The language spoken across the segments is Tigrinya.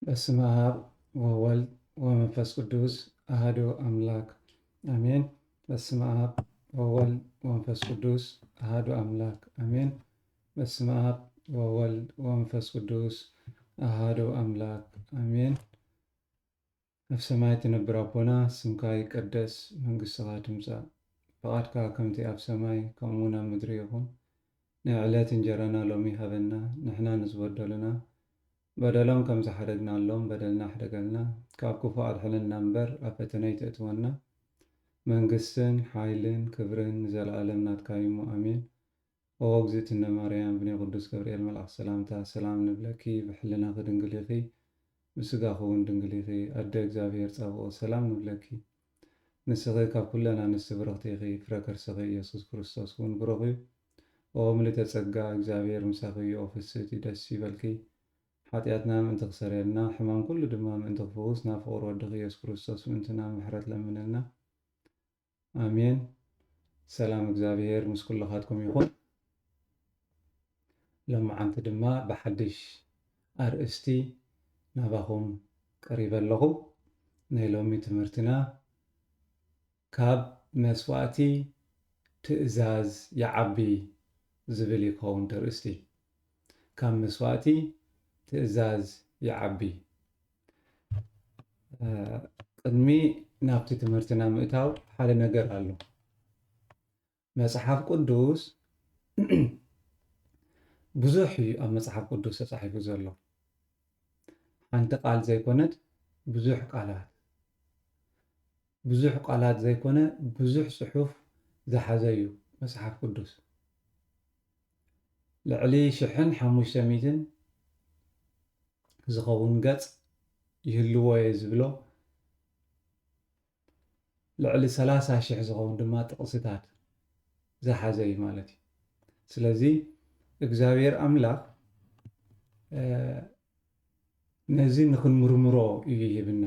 በስመ አብ ወወልድ ወመንፈስ ቅዱስ አሐዱ አምላክ አሜን። በስመ አብ ወወልድ ወመንፈስ ቅዱስ አሐዱ አምላክ አሜን። በስመ አብ ወወልድ ወመንፈስ ቅዱስ አሐዱ አምላክ አሜን። ኣብ ሰማይ ትነብር ኣቦና ስምካ ይቀደስ፣ መንግሥትኻ ትምጻእ፣ ፈቃድካ ከምቲ ኣብ ሰማይ ከምኡ'ውን ኣብ ምድሪ ይኹን። ናይ ዕለት እንጀራና ሎሚ ሃበና፣ ንሕና ንዝበደሉና በደሎም ከም ዝሓደግናሎም በደልና ኣሕደገልና፣ ካብ ክፉእ ኣድሕነና እምበር ኣብ ፈተና ይተእትወና። መንግስትን ሓይልን ክብርን ንዘለኣለም ናትካ እዩ ኣሜን። ኦ እግዝእትነ ማርያም ብናይ ቅዱስ ገብርኤል መልኣክ ሰላምታ ሰላም ንብለኪ፣ ብሕልናኺ ድንግል ኢኺ ብስጋኺ እውን ድንግል ኢኺ። ኣደ እግዚኣብሔር ጸብኦ ሰላም ንብለኪ። ንስኺ ካብ ኩለን ኣንስቲ ብርኽቲ ኢኺ፣ ፍረ ከርስኺ ኢየሱስ ክርስቶስ እውን ብሩኽ እዩ። ኦ ምልዕተ ጸጋ እግዚኣብሔር ምሳኺ እዩ። ኦ ፍስሕቲ ደስ ይበልኪ። ኃጢአትና ምእንቲ ክሰረየልና፣ ሕማም ኩሉ ድማ ምእንቲ ክፍውስ ናብ ፍቁር ወድኺ ኢየሱስ ክርስቶስ ምእንትና ምሕረት ለምነልና ኣሜን። ሰላም እግዚአብሔር ምስ ኩልኻትኩም ይኹን። ሎማዓንቲ ድማ ብሓድሽ ኣርእስቲ ናባኹም ቀሪበ ኣለኹ። ናይ ሎሚ ትምህርትና ካብ መስዋእቲ ትእዛዝ ይዓቢ ዝብል ይኸውን ተርእስቲ። ካብ መስዋእቲ ትእዛዝ ይዓቢ። ቅድሚ ናብቲ ትምህርትና ምእታው ሓደ ነገር ኣሎ። መጽሓፍ ቅዱስ ብዙሕ እዩ ኣብ መጽሓፍ ቅዱስ ተጻሒፉ ዘሎ። ሓንቲ ቃል ዘይኮነት ብዙሕ ቃላት፣ ብዙሕ ቃላት ዘይኮነ ብዙሕ ጽሑፍ ዝሓዘ እዩ መጽሓፍ ቅዱስ። ልዕሊ 1500 ዝኸውን ገጽ ይህልዎ እየ ዝብሎ፣ ልዕሊ 30,000 ዝኸውን ድማ ጥቕስታት ዝሓዘ እዩ ማለት እዩ። ስለዚ እግዚአብሔር ኣምላኽ ነዚ ንክንምርምሮ እዩ ይህብና።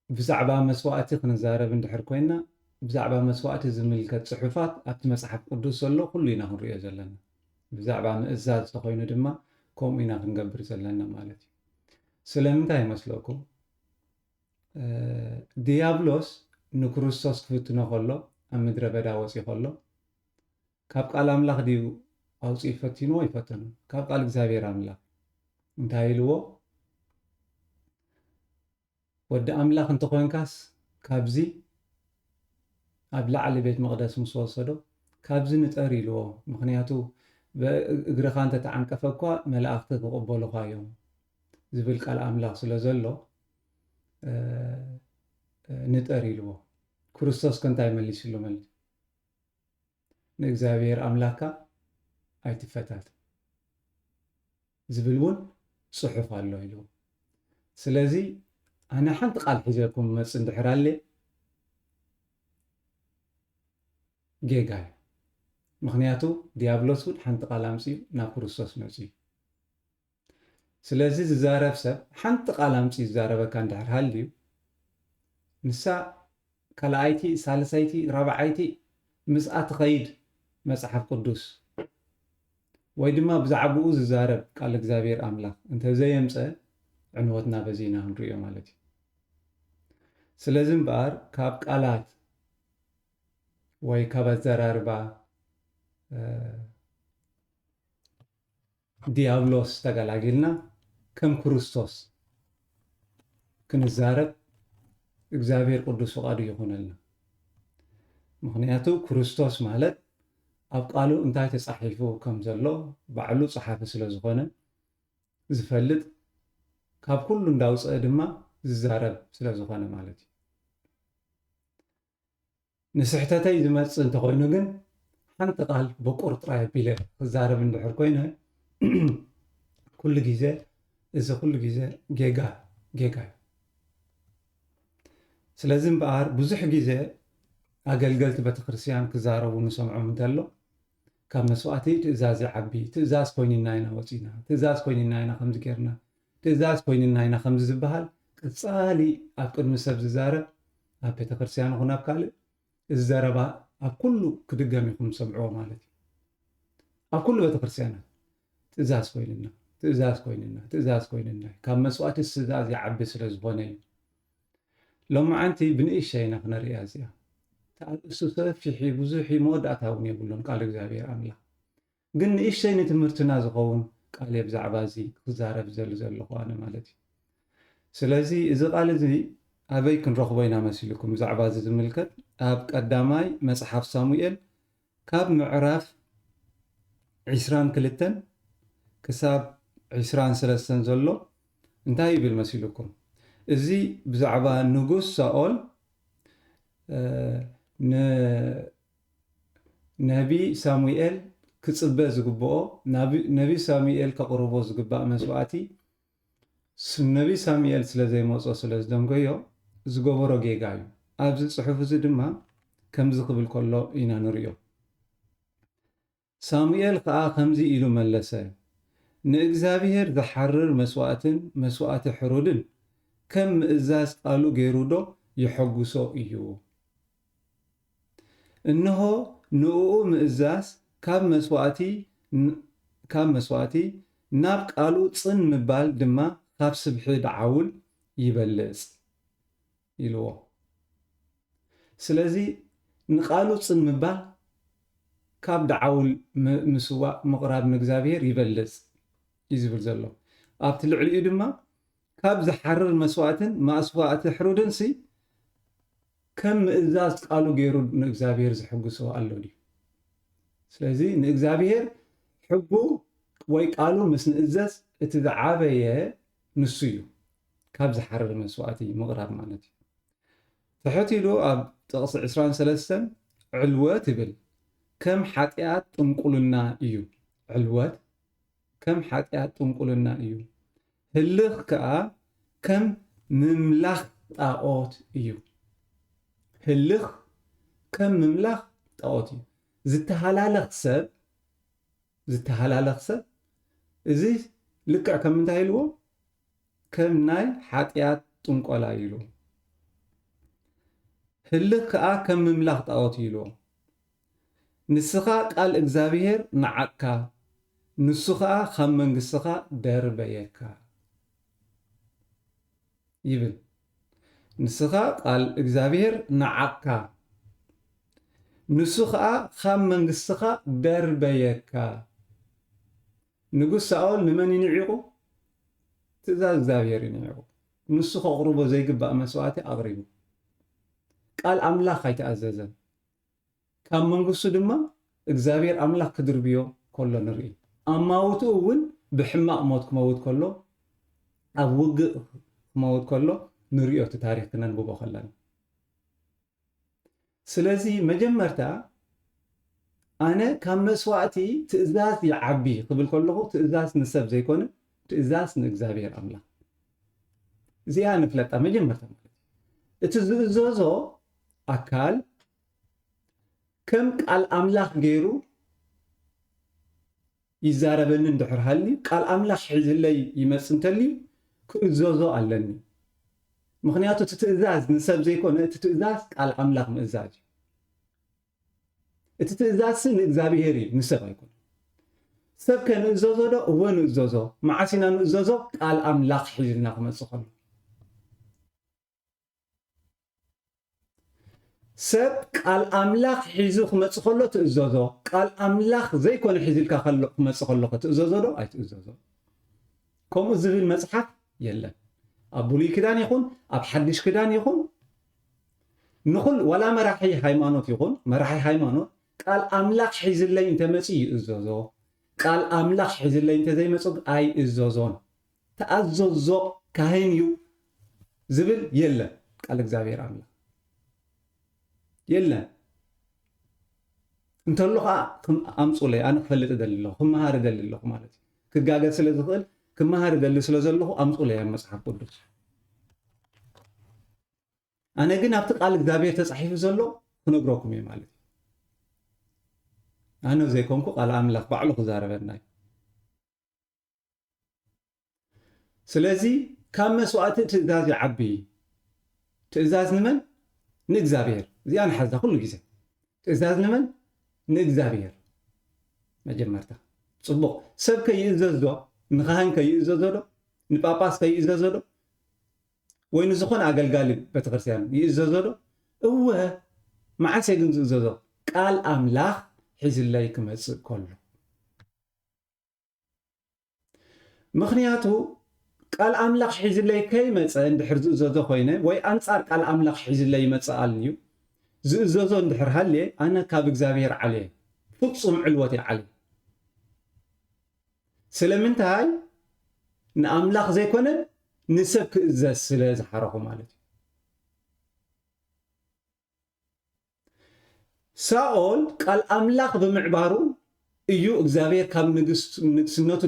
ብዛዕባ መስዋእቲ ክንዛረብ እንድሕር ኮይና ብዛዕባ መስዋእቲ ዝምልከት ጽሑፋት ኣብቲ መጽሓፍ ቅዱስ ዘሎ ኩሉ ኢና ክንሪኦ ዘለና። ብዛዕባ ምእዛዝ ተኮይኑ ድማ ከምኡ ኢና ክንገብር ዘለና ማለት እዩ። ስለምንታይ ይመስለኩም? ዲያብሎስ ንክርስቶስ ክፍትኖ ከሎ ኣብ ምድረ በዳ ወፂኡ ከሎ ካብ ቃል ኣምላኽ ድዩ ኣውፂኡ ፈቲንዎ? ይፈተኑ ካብ ቃል እግዚአብሔር ኣምላኽ እንታይ ኢልዎ? ወዲ ኣምላኽ እንተኮይንካስ ካብዚ ኣብ ላዕሊ ቤት መቕደስ ምስ ወሰዶ ካብዚ ንጠር ኢልዎ። ምክንያቱ እግርኻ እንተተዓንቀፈ እኳ መላእኽቲ ክቕበሉኻ እዮም ዝብል ቃል ኣምላኽ ስለ ዘሎ ንጠር ኢልዎ። ክርስቶስ ከንታይ መሊስሉ ማለት ንእግዚአብሔር ኣምላኽካ ኣይትፈታት ዝብል እውን ጽሑፍ ኣሎ ኢልዎ። ስለዚ ኣነ ሓንቲ ቃል ሒዘኩም መጽእ እንድሕር ኣለየ ጌጋ እዩ። ምክንያቱ ዲያብሎስ እውን ሓንቲ ቃል ኣምፂኡ ናብ ክርስቶስ መፅኡ። ስለዚ ዝዛረብ ሰብ ሓንቲ ቃል ኣምፂኡ ዝዛረበካ እንድሕር ሃልዩ ንሳ ካልኣይቲ፣ ሳልሳይቲ፣ ራብዓይቲ ምስኣ ትኸይድ መጽሓፍ ቅዱስ ወይ ድማ ብዛዕባኡ ዝዛረብ ቃል እግዚአብሔር ኣምላኽ እንተዘየምፀ ዕንወትና በዚና ክንሪኦ ማለት እዩ። ስለዚ እምበኣር ካብ ቃላት ወይ ካብ ኣዘራርባ ዲያብሎስ ተገላጊልና ከም ክርስቶስ ክንዛረብ እግዚአብሔር ቅዱስ ፍቃዱ ይኹነልና። ምክንያቱ ክርስቶስ ማለት ኣብ ቃሉ እንታይ ተጻሒፉ ከም ዘሎ ባዕሉ ጸሓፊ ስለ ዝኾነ ዝፈልጥ፣ ካብ ኩሉ እንዳውፅአ ድማ ዝዛረብ ስለ ዝኾነ ማለት እዩ። ንስሕተተይ ዝመጽእ እንተኮይኑ ግን ሓንቲ ቃል በቁር ጥራይ ኣቢለ ክዛረብ እንድሕር ኮይነ ኩሉ ግዜ እዚ ኩሉ ግዜ ጌጋ እዩ። ስለዚ እምበኣር ብዙሕ ግዜ ኣገልገልቲ ቤተክርስትያን ክዛረቡ ንሰምዖም እንተሎ ካብ መስዋእቲ ትእዛዝ ይዓቢ፣ ትእዛዝ ኮይንና ኢና ወፂና፣ ትእዛዝ ኮይንና ኢና ከምዚ ጌርና፣ ትእዛዝ ኮይንና ኢና ከምዚ ዝበሃል ቅፃሊ ኣብ ቅድሚ ሰብ ዝዛረብ ኣብ ቤተክርስትያን ይኹን ኣብ ካልእ እዚ ዘረባ ኣብ ኩሉ ክድገም ኢኹም ሰምዕዎ ማለት እዩ። ኣብ ኩሉ ቤተክርስትያናት ትእዛዝ ኮይንና ካብ መስዋዕቲ ትእዛዝ ይዓቢ ስለ ዝኾነ እዩ ሎማዓንቲ ብንእሽተይና ክነሪኣ እዚኣ ተኣርእሱ ሰፊሕ ብዙሕ መወዳእታ እውን የብሉን ቃል እግዚኣብሔር ኣምላኽ ግን ንእሽተይ ንትምህርትና ዝኸውን ቃል እየ ብዛዕባ እዚ ክዛረብ ዘለኹ ኣነ ማለት እዩ ስለዚ እዚ ቃል እዚ ኣበይ ክንረኽቦ ኢና መሲልኩም ብዛዕባ እዚ ዝምልከት ኣብ ቀዳማይ መፅሓፍ ሳሙኤል ካብ ምዕራፍ 22 ክሳብ 23 ዘሎ እንታይ ይብል መሲልኩም እዚ ብዛዕባ ንጉስ ሳኦል ነቢ ሳሙኤል ክፅበ ዝግብኦ ነቢ ሳሙኤል ከቕርቦ ዝግባእ መስዋዕቲ ነቢ ሳሙኤል ስለ ዘይመፆ ስለ ዝደንጎዮ ዝገበሮ ጌጋ እዩ ኣብዚ ፅሑፍ እዚ ድማ ከምዚ ክብል ከሎ ኢና ንሪኦ ሳሙኤል ከዓ ከምዚ ኢሉ መለሰ ንእግዚኣብሔር ዝሓርር መስዋዕትን መስዋዕቲ ሕሩድን ከም ምእዛዝ ቃሉ ገይሩ ዶ ይሐጉሶ እዩ እንሆ ንኡ ምእዛዝ ካብ መስዋዕቲ ናብ ቃሉ ፅን ምባል ድማ ካብ ስብሒ ደዓውል ይበልፅ ኢልዎ ስለዚ ንቃሉ ፅን ምባል ካብ ደዓውል ምስዋዕ ምቕራብ ንእግዚኣብሔር ይበልፅ እዩ ዝብል ዘሎ ኣብቲ ልዕሊኡ ድማ ካብ ዝሓርር መስዋዕትን መስዋዕቲ ሕሩድን ከም ምእዛዝ ቃሉ ገይሩ ንእግዚኣብሔር ዝሕጉሶ ኣሎ ድዩ ስለዚ ንእግዚኣብሔር ሕጉ ወይ ቃሉ ምስ ንእዘዝ እቲ ዝዓበየ ንሱ እዩ ካብ ዝሓርር መስዋዕቲ ምቕራብ ማለት እዩ ተሕቲሉ ኣብ ጥቕሲ 23 ዕልወት ይብል ከም ሓጢኣት ጥንቁልና እዩ ዕልወት ከም ሓጢኣት ጥንቁልና እዩ ህልኽ ከዓ ከም ምምላኽ ጣዖት እዩ ህልኽ ከም ምምላኽ ጣዖት እዩ ዝተሃላለኽ ሰብ እዚ ልክዕ ከም እንታይ ኢልዎ ከም ናይ ሓጢኣት ጥንቆላ ኢሉ ህልኽ ከዓ ከም ምምላኽ ጣዖት ኢልዎ ንስኻ ቃል እግዚኣብሔር ንዓቅካ ንሱ ከዓ ካብ መንግስትኻ ደርበየካ ይብል ንስኻ ቃል እግዚኣብሔር ንዓቅካ ንሱ ከዓ ካብ መንግስትኻ ደርበየካ ንጉስ ሳኦል ንመን ይንዒቑ ትእዛዝ እግዚኣብሔር ይንዒቑ ንሱ ከቕርቦ ዘይግባእ መስዋዕቲ ኣቕሪቡ ቃል ኣምላኽ ኣይተኣዘዘን ካብ መንግስቱ ድማ እግዚኣብሔር ኣምላኽ ክድርብዮ ከሎ ንርኢ ኣማውቱ እውን ብሕማቕ ሞት ክመውት ከሎ ኣብ ውግእ ክመውት ከሎ ንሪኦ እቲ ታሪክ ክነንብቦ ከለና ስለዚ መጀመርታ ኣነ ካብ መስዋዕቲ ትእዛዝ ይዓቢ ክብል ከለኹ ትእዛዝ ንሰብ ዘይኮነ ትእዛዝ ንእግዚኣብሔር ኣምላኽ እዚኣ ንፍለጣ መጀመርታ ማለት እቲ ዝእዘዞ ኣካል ከም ቃል ኣምላኽ ገይሩ ይዛረበኒ እንድሕር ሃልኒ ቃል ኣምላኽ ሒዝለይ ይመፅ እንተልዩ ክእዘዞ ኣለኒ ምክንያቱ እቲ ትእዛዝ ንሰብ ዘይኮነ እቲ ትእዛዝ ቃል ኣምላኽ ምእዛዝ እዩ እቲ ትእዛዝ ንእግዚኣብሔር እዩ ንሰብ ኣይኮነ ሰብ ከንእዘዞ ዶ እወ ንእዘዞ መዓሲና ንእዘዞ ቃል ኣምላኽ ሒዝልና ክመፅእ ከሎ ሰብ ቃል ኣምላኽ ሒዙ ክመፅእ ከሎ ትእዘዞ ቃል ኣምላኽ ዘይኮነ ሒዝልካ ክመፅእ ከለኹ ትእዘዞ ዶ ኣይትእዘዞ ከምኡ ዝብል መፅሓፍ የለን ኣብ ብሉይ ክዳን ይኹን ኣብ ሓድሽ ክዳን ይኹን ንኹል ዋላ መራሒ ሃይማኖት ይኹን መራሒ ሃይማኖት ቃል ኣምላኽ ሒዝለይ እንተመፂ ይእዘዞ ቃል ኣምላኽ ሒዝለይ እንተዘይመፁ ኣይእዘዞን ተኣዘዞ ካህን እዩ ዝብል የለን ቃል እግዚኣብሔር ኣምላኽ የለን እንተሎ ከዓ ኣምፁለይ ኣነ ክፈልጥ ደሊ ኣለኹ ክመሃር ደሊ ኣለኹ ማለት እዩ ክጋገዝ ስለ ዝኽእል ክመሃር ደሊ ስለ ዘለኹ ኣምፁለይ ኣብ መፅሓፍ ቅዱስ ኣነ ግን ኣብቲ ቃል እግዚኣብሔር ተፃሒፉ ዘሎ ክነግረኩም እየ ማለት እዩ ኣነ ዘይኮንኩ ቃል ኣምላኽ ባዕሉ ክዛረበና እዩ ስለዚ ካብ መስዋዕቲ ትእዛዝ ይዓቢ ትእዛዝ ንመን ንእግዚኣብሔር እዚኣ ንሓዛ ኩሉ ግዜ ትእዛዝ ንመን ንእግዚኣብሔር መጀመርታ ጽቡቕ ሰብ ከይእዘዝ ዶ ንኻህን ከይእዘዝ ዶ ንጳጳስ ከይእዘዝ ዶ ወይ ንዝኾነ ኣገልጋሊ ቤተክርስትያን ይእዘዝ ዶ እወ መዓስ ግን ዝእዘዞ ቃል ኣምላኽ ሒዝለይ ክመጽእ ከሎ ምኽንያቱ ቃል ኣምላኽ ሒዝለይ ከይመጸ እንድሕር ዝእዘዞ ኮይነ ወይ ኣንጻር ቃል ኣምላኽ ሒዝለይ ይመጽእ ኣልዩ ዝእዘዞ እንድሕር ሃልየ ኣነ ካብ እግዚኣብሔር ዓልየ ፍጹም ዕልወት ዓልየ ስለምንታይ ንኣምላኽ ዘይኮነ ንሰብ ክእዘዝ ስለ ዝሓረኹ ማለት እዩ ሳኦል ቃል ኣምላኽ ብምዕባሩ እዩ እግዚኣብሔር ካብ ንግስነቱ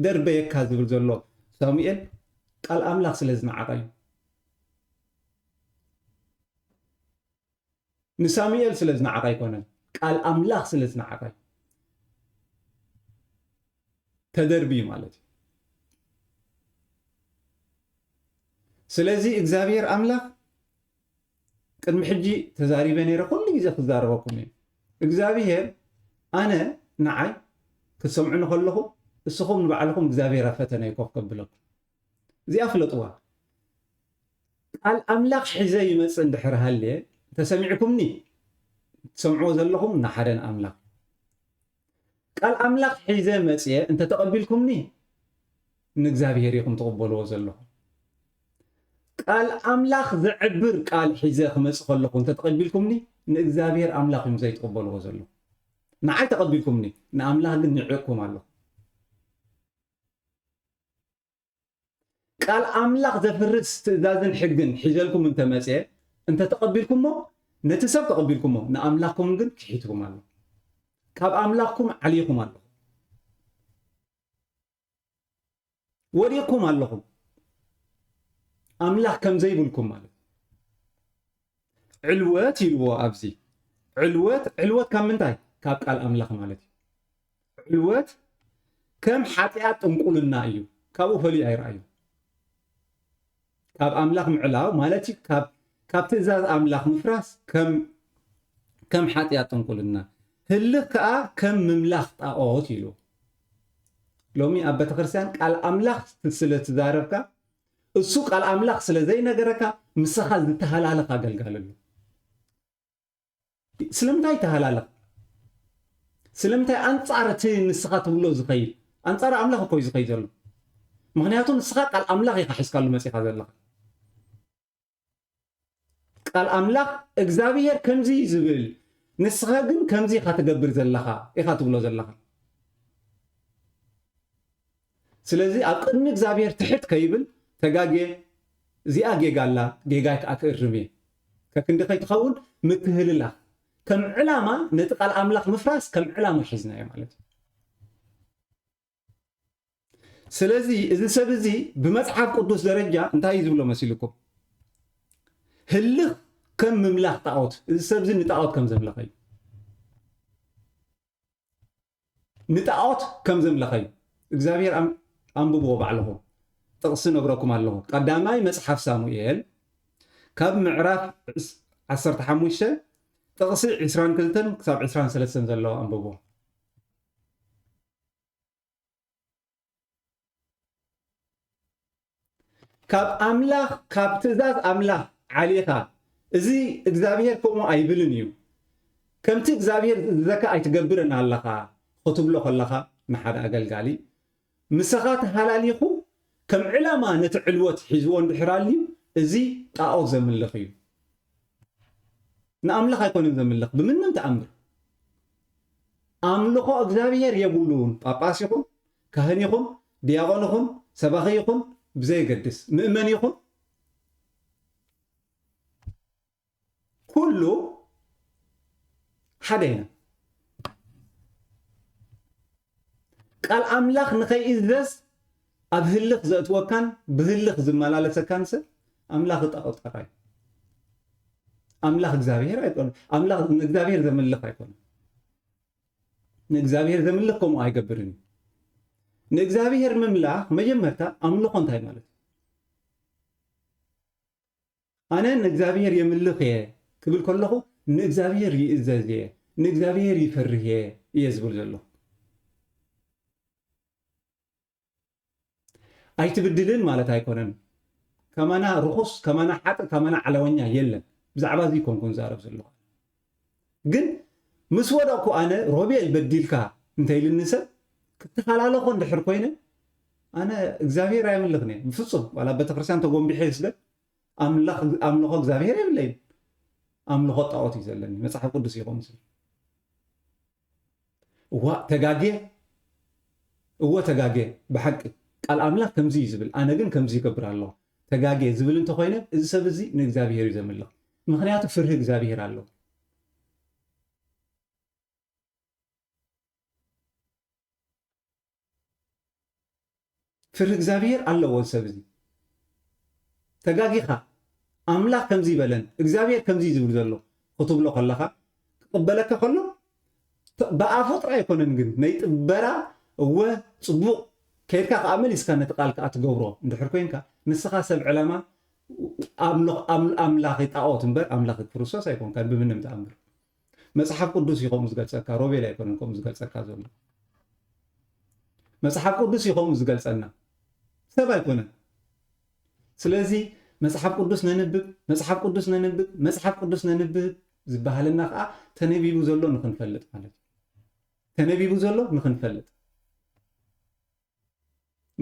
ደርበየካ ዝብል ዘሎ ሳሙኤል ቃል ኣምላኽ ስለ ዝነዓቐ እዩ ንሳሙኤል ስለ ዝነዓቐ ኣይኮነን ቃል ኣምላኽ ስለ ዝነዓቐ እዩ ተደርቢ ማለት እዩ ስለዚ እግዚኣብሔር ኣምላኽ ቅድሚ ሕጂ ተዛሪበ ነይረ ኩሉ ግዜ ክዛረበኩም እዩ እግዚኣብሔር ኣነ ንዓይ ክትሰምዑ ከለኹ እስኹም ንባዕልኹም እግዚኣብሔር ፈተነ ይኮፍ ከብለኩም እዚኣ ፍለጥዋ ቃል ኣምላኽ ሒዘ ይመጽእ እንድሕር ሃልየ ተሰሚዕኩምኒ ትሰምዕዎ ዘለኹም ንሓደን ኣምላኽ ቃል ኣምላኽ ሒዘ መጽየ እንተ ተቐቢልኩምኒ ንእግዚኣብሔር ኢኹም ትቕበልዎ ዘለኹም ቃል ኣምላኽ ዝዕብር ቃል ሒዘ ክመጽእ ከለኹ እንተ ተቐቢልኩምኒ ንእግዚኣብሔር ኣምላኽ እዮም ዘይትቕበልዎ ዘለኹም ንዓይ ተቐቢልኩምኒ ንኣምላኽ ግን ንዕቅኩም ኣለኹ ቃል ኣምላኽ ዘፍርስ ትእዛዝን ሕግን ሒዘልኩም እንተ መጽየ እንተ ተቐቢልኩሞ ነቲ ሰብ ተቐቢልኩሞ ንኣምላኽኩም ግን ክሒትኩም ኣለኹ ካብ ኣምላኽኩም ዓልይኩም ኣለኹ ወዲቕኩም ኣለኹም ኣምላኽ ከም ዘይብልኩም ማለት ዕልወት ይልዎ ኣብዚ ዕልወት ካብ ምንታይ ካብ ቃል ኣምላኽ ማለት እዩ ዕልወት ከም ሓጢኣት ጥንቁልና እዩ ካብኡ ፈልዩ ኣይረኣዩ ካብ ኣምላኽ ምዕላው ማለት እዩ ካብ ትእዛዝ ኣምላኽ ምፍራስ ከም ሓጢኣት ጥንቁልና ህልኽ ከዓ ከም ምምላኽ ጣዖት ኢሉ ሎሚ ኣብ ቤተክርስትያን ቃል ኣምላኽ ስለ ትዛረብካ እሱ ቃል ኣምላኽ ስለ ዘይነገረካ ምስኻ ዝተሃላለኽ ኣገልጋለሉ ስለምንታይ ተሃላለኽ ስለምንታይ ኣንጻር እቲ ንስኻ ትብሎ ዝኸይድ ኣንጻር ኣምላኽ እኮ እዩ ዝኸይድ ዘሎ ምክንያቱ ንስኻ ቃል ኣምላኽ ኢኻ ሒዝካሉ መፂኻ ዘለኻ ቃል ኣምላኽ እግዚኣብሔር ከምዚ ዝብል ንስኻ ግን ከምዚ ኢኻ ትገብር ዘለኻ ኢኻ ትብሎ ዘለኻ ስለዚ ኣብ ቅድሚ እግዚኣብሔር ትሕት ከይብል ተጋጌ እዚኣ ጌጋላ ጌጋይ ከዓ ክእርም እየ ከክንዲ ከይትኸውን ምትህልላኽ ከም ዕላማ ነቲ ቃል ኣምላኽ ምፍራስ ከም ዕላማ ሒዝናዮ ማለት እዩ ስለዚ እዚ ሰብ እዚ ብመጽሓፍ ቅዱስ ደረጃ እንታይ እዩ ዝብሎ መሲልኩም ህልኽ ከም ምምላኽ ጣዖት እዚ ሰብ እዚ ንጣዖት ከም ዘምለኸ እዩ ንጣዖት ከም ዘምለኸ እዩ እግዚኣብሔር ኣንብብዎ ባዕልኹም ጥቕሲ ነግረኩም ኣለኹ ቀዳማይ መጽሓፍ ሳሙኤል ካብ ምዕራፍ 15 ጥቕሲ 22 ክሳብ 23 ዘለዎ ኣንብብዎ ካብ ኣምላኽ ካብ ትእዛዝ ኣምላኽ ዓሊኻ እዚ እግዚኣብሔር ከምኡ ኣይብልን እዩ ከምቲ እግዚኣብሔር ዝዘካ ኣይትገብርን ኣለኻ ክትብሎ ከለኻ ንሓደ ኣገልጋሊ ምስኻ ተሃላሊኹ ከም ዕላማ ነቲ ዕልወት ሒዝዎ እንድሕር ኣልዩ እዚ ጣዖት ዘምልኽ እዩ ንኣምላኽ ኣይኮነን ዘምልኽ ብምንም ተኣምር ኣምልኾ እግዚኣብሔር የብሉን ጳጳስ ይኹን ካህን ይኹን ዲያቆን ይኹን ሰባኺ ይኹን ብዘይገድስ ምእመን ይኹን ኩሉ ሓደ ኢና ቃል ኣምላኽ ንኸይእዘዝ ኣብ ህልኽ ዘእትወካን ብህልኽ ዝመላለሰካን ሰብ ኣምላኽ ጣዖት ጥራይ ኣምላኽ እግዚኣብሔር ኣይኮነን ኣምላኽ ንእግዚኣብሔር ዘምልኽ ኣይኮነን ንእግዚኣብሔር ዘምልኽ ከምኡ ኣይገብርን ንእግዚኣብሔር ምምላኽ መጀመርታ ኣምልኾ እንታይ ማለት ኣነ ንእግዚኣብሔር የምልኽ እየ ክብል ከለኹ ንእግዚኣብሔር ይእዘዝ እየ ንእግዚኣብሔር ይፈርህ እየ ዝብል ዘሎ ኣይትብድልን ማለት ኣይኮነን ከማና ርኹስ ከማና ሓጥ ከማና ዓለወኛ የለን ብዛዕባ እዚ ኮንኩን ዛረብ ዘለኹ ግን ምስ ወደኩ ኣነ ሮቤል በዲልካ እንተይልኒ ሰብ ክትፈላለኹ እንድሕር ኮይነ ኣነ እግዚኣብሔር ኣይምልኽኒ ብፍጹም ዋላ ቤተክርስትያን ተጎንቢሐ ይስገድ ኣምልኾ እግዚኣብሔር የብለይን ኣምልኾ ጣዖት እዩ ዘለኒ መፅሓፍ ቅዱስ ይኹም ተጋጌ ብሓቂ ቃል ኣምላኽ ከምዚ እዩ ዝብል ኣነ ግን ከምዚ ይገብር ኣለኹ ተጋጌ ዝብል እንተኮይነ እዚ ሰብ እዚ ንእግዚኣብሔር እዩ ዘምልኽ ምክንያቱ ፍርሂ እግዚኣብሔር ኣለዎ ፍርሂ እግዚኣብሔር ኣለዎ ሰብ እዚ ተጋጊኻ ኣምላኽ ከምዚ ይበለን እግዚኣብሔር ከምዚ ዝብል ዘሎ ክትብሎ ከለኻ ክቕበለካ ከሎ ብኣፉ ጥራይ ኣይኮነን ግን ናይ ጥበራ እወ ፅቡቕ ከይድካ ከዓ መሊስካ ነቲ ቃል ከዓ ትገብሮ እንድሕር ኮንካ ንስኻ ሰብ ዕላማ ኣምላኺ ጣዖት እምበር ኣምላኺ ክርስቶስ ኣይኮንካን ብምንም ተኣምር መፅሓፍ ቅዱስ እዩ ከምኡ ዝገልፀካ ሮቤል ኣይኮነን ከምኡ ዝገልፀካ ዘሎ መፅሓፍ ቅዱስ እዩ ከምኡ ዝገልፀና ሰብ ኣይኮነን ስለዚ መፅሓፍ ቅዱስ ነንብብ ዝበሃልና ከዓ ተነቢቡ ዘሎ ንክንፈልጥ ማለት ተነቢቡ ዘሎ ንክንፈልጥ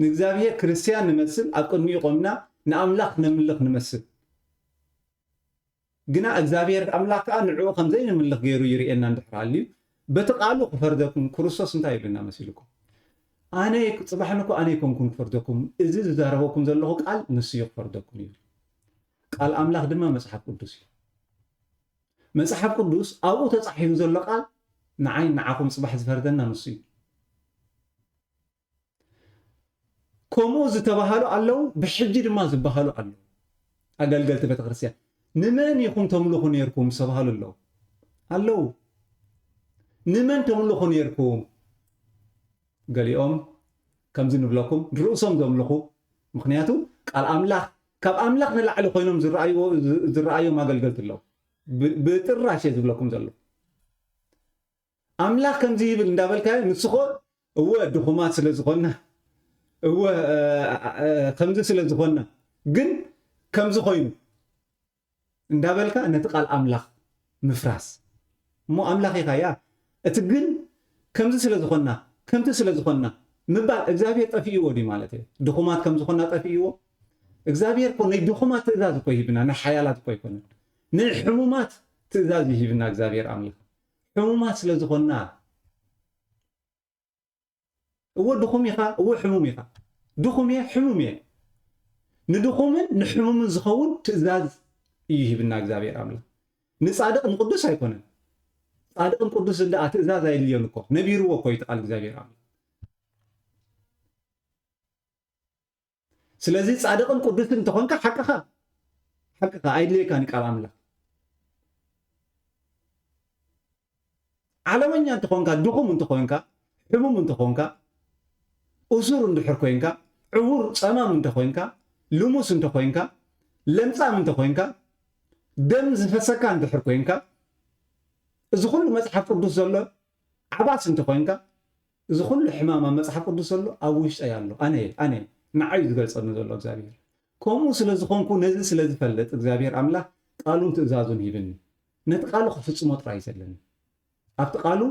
ንእግዚኣብሔር ክርስቲያን ንመስል ኣብ ቅድሚኡ ቆምና ንኣምላኽ ነምልኽ ንመስል ግና እግዚኣብሔር ኣምላኽ ከዓ ንዕኡ ከምዘይ ንምልኽ ገይሩ ይርኤና እንድሕር ሃልዩ በቲ ቃሉ ክፈርደኩም ክርስቶስ እንታይ ይብልና መሲልኩም ኣነ ፅባሕንኮ ኣነ ይኮንኩን ክፈርደኩም እዚ ዝዛረበኩም ዘለኹ ቃል ንሱ እዩ ክፈርደኩም እዩ ቃል ኣምላኽ ድማ መፅሓፍ ቅዱስ እዩ መፅሓፍ ቅዱስ ኣብኡ ተፃሒፉ ዘሎ ቃል ንዓይን ንዓኹም ፅባሕ ዝፈርደና ንሱ እዩ ከምኡ ዝተባሃሉ ኣለው ብሕጂ ድማ ዝበሃሉ ኣለው ኣገልገልቲ ቤተክርስትያን ንመን ኢኹም ተምልኹ ነርኩም ዝተባሃሉ ኣለው ንመን ተምልኹ ነርኩም ገሊኦም ከምዚ ንብለኩም ንርእሶም ዘምልኹ ምክንያቱ ቃል ኣምላኽ ካብ ኣምላኽ ንላዕሊ ኮይኖም ዝረኣዮም ኣገልገልቲ ኣለው ብጥራሽ ዝብለኩም ዘሎ ኣምላኽ ከምዚ ይብል እንዳበልካዮ ንስኾ እወ ድኹማት ስለ ዝኾና እወ ከምዚ ስለ ዝኾና ግን ከምዚ ኮይኑ እንዳበልካ ነቲ ቃል ኣምላኽ ምፍራስ እሞ ኣምላኽ ኢኻ ያ እቲ ግን ከምዚ ስለ ዝኾና ከምቲ ስለ ዝኾና ምባል እግዚኣብሔር ጠፊእዎ ዲ ማለት እዩ ድኹማት ከም ዝኾና ጠፊእዎ እግዚኣብሔር ኮ ናይ ድኹማት ትእዛዝ እኮ ይሂብና ናይ ሓያላት እኮ ኣይኮነን ናይ ሕሙማት ትእዛዝ ይሂብና እግዚኣብሔር ኣምላኽ ሕሙማት ስለ ዝኾና እወ ድኹም ኢኻ እወ ሕሙም ኢኻ ድኹም እየ ሕሙም እየ ንድኹምን ንሕሙምን ዝኸውን ትእዛዝ እዩ ይሂብና እግዚኣብሔር ኣምላኽ ንፃድቕ ንቅዱስ ኣይኮነን ጻድቕን ቅዱስ እንዳ ትእዛዝ ኣይልዮም እኮ ነቢርዎ እኮ ይተቃል እግዚአብሔር አምላክ ስለዚህ ጻድቅን ቅዱስን ተኾንካ ሓቅኻ ኣይድልየካን ቃል አምላክ ዓለመኛ እንተኾንካ ድኹም እንተኾንካ ሕሙም እንተኾንካ እሱር እንድሕር ኮይንካ ዕውር ጸማም እንተኾንካ ልሙስ እንተኾንካ ለምጻም እንተኾንካ ደም ዝፈሰካ እንድሕር ኮይንካ እዚ ኩሉ መጽሓፍ ቅዱስ ዘሎ ዓባስ እንተኾንካ እዚ ኩሉ ሕማማ መጽሓፍ ቅዱስ ዘሎ ኣብ ውሽጠይ ኣሎ ኣነ ንዓይ ዝገልጸኒ ዘሎ እግዚአብሔር ከምኡ ስለ ዝኾንኩ ነዚ ስለ ዝፈልጥ እግዚአብሔር አምላክ ቃሉን ትእዛዙን ይብኒ ነቲ ቃሉ ክፍጽሞ ጥራይ ዘለኒ ኣብቲ ቃሉ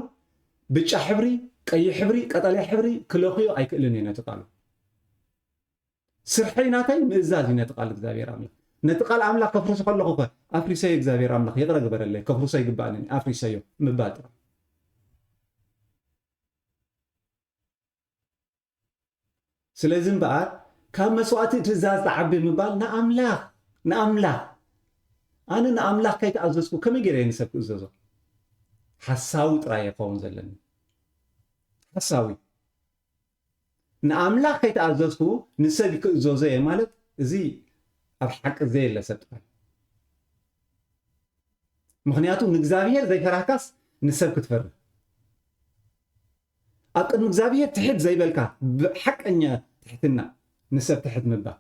ብጫ ሕብሪ ቀይሕ ሕብሪ ቀጠልያ ሕብሪ ክለኽዮ ኣይክእልን እየ ነቲ ቃሉ ስርሐይ ናታይ ምእዛዝ እዩ ነቲ ቃል እግዚአብሔር አምላክ ነቲ ቃል አምላክ ከፍርሶ ከለኹ እኮ ኣፍሪሰዮ እግዚአብሔር አምላክ ይቕረ ግበረለይ ከፍርሶ ይግባእኒ ኣፍሪሰዮ ምባል ጥራ ስለዚ እምበኣር ካብ መስዋዕቲ ትእዛዝ ዝዓቢ ምባል ንኣምላኽ ኣነ ንኣምላኽ ከይተኣዘዝኩ ከመይ ገይረ ንሰብ ክእዘዞ ሓሳዊ ጥራይ ይኸውን ዘለኒ ሓሳዊ ንኣምላኽ ከይተኣዘዝኩ ንሰብ ክእዘዞ እየ ማለት እዚ ኣብ ሓቂ ዘየለ ሰብ ጥራይ ምክንያቱ ንእግዚአብሔር ዘይፈራህካስ ንሰብ ክትፈርህ ኣብ ቅድሚ እግዚአብሔር ትሕት ዘይበልካ ብሓቀኛ ትሕትና ንሰብ ትሕት ምባል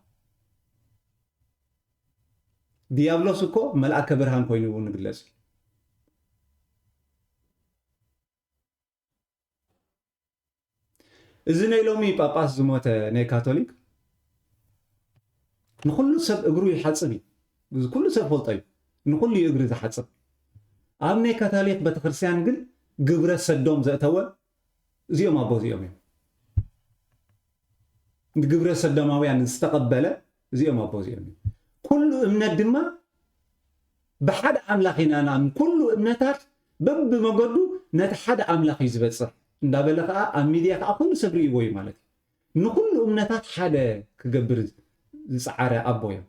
ዲያብሎስ እኮ መልአከ ብርሃን ኮይኑ እውን ንግለጽ እዚ ናይ ሎሚ ጳጳስ ዝሞተ ናይ ካቶሊክ ንኩሉ ሰብ እግሩ ይሓፅብ እዩ ኩሉ ሰብ ፈልጦ እዩ ንኩሉ እግሪ ዝሓፅብ ኣብ ናይ ካቶሊክ ቤተክርስትያን ግን ግብረ ሰዶም ዘእተወ እዚኦም ኣቦ እዚኦም እዮም ግብረ ሰዶማውያን ዝተቀበለ እዚኦም ኣቦ እዚኦም እዮም ኩሉ እምነት ድማ ብሓደ ኣምላኽ ኢና ንኣምን ኩሉ እምነታት በብመገዱ ነቲ ሓደ ኣምላኽ እዩ ዝበፅሕ እንዳበለ ከዓ ኣብ ሚድያ ከዓ ኩሉ ሰብ ርእይዎ እዩ ማለት እዩ ንኩሉ እምነታት ሓደ ክገብር ዝፀዓረ ኣቦ እዮም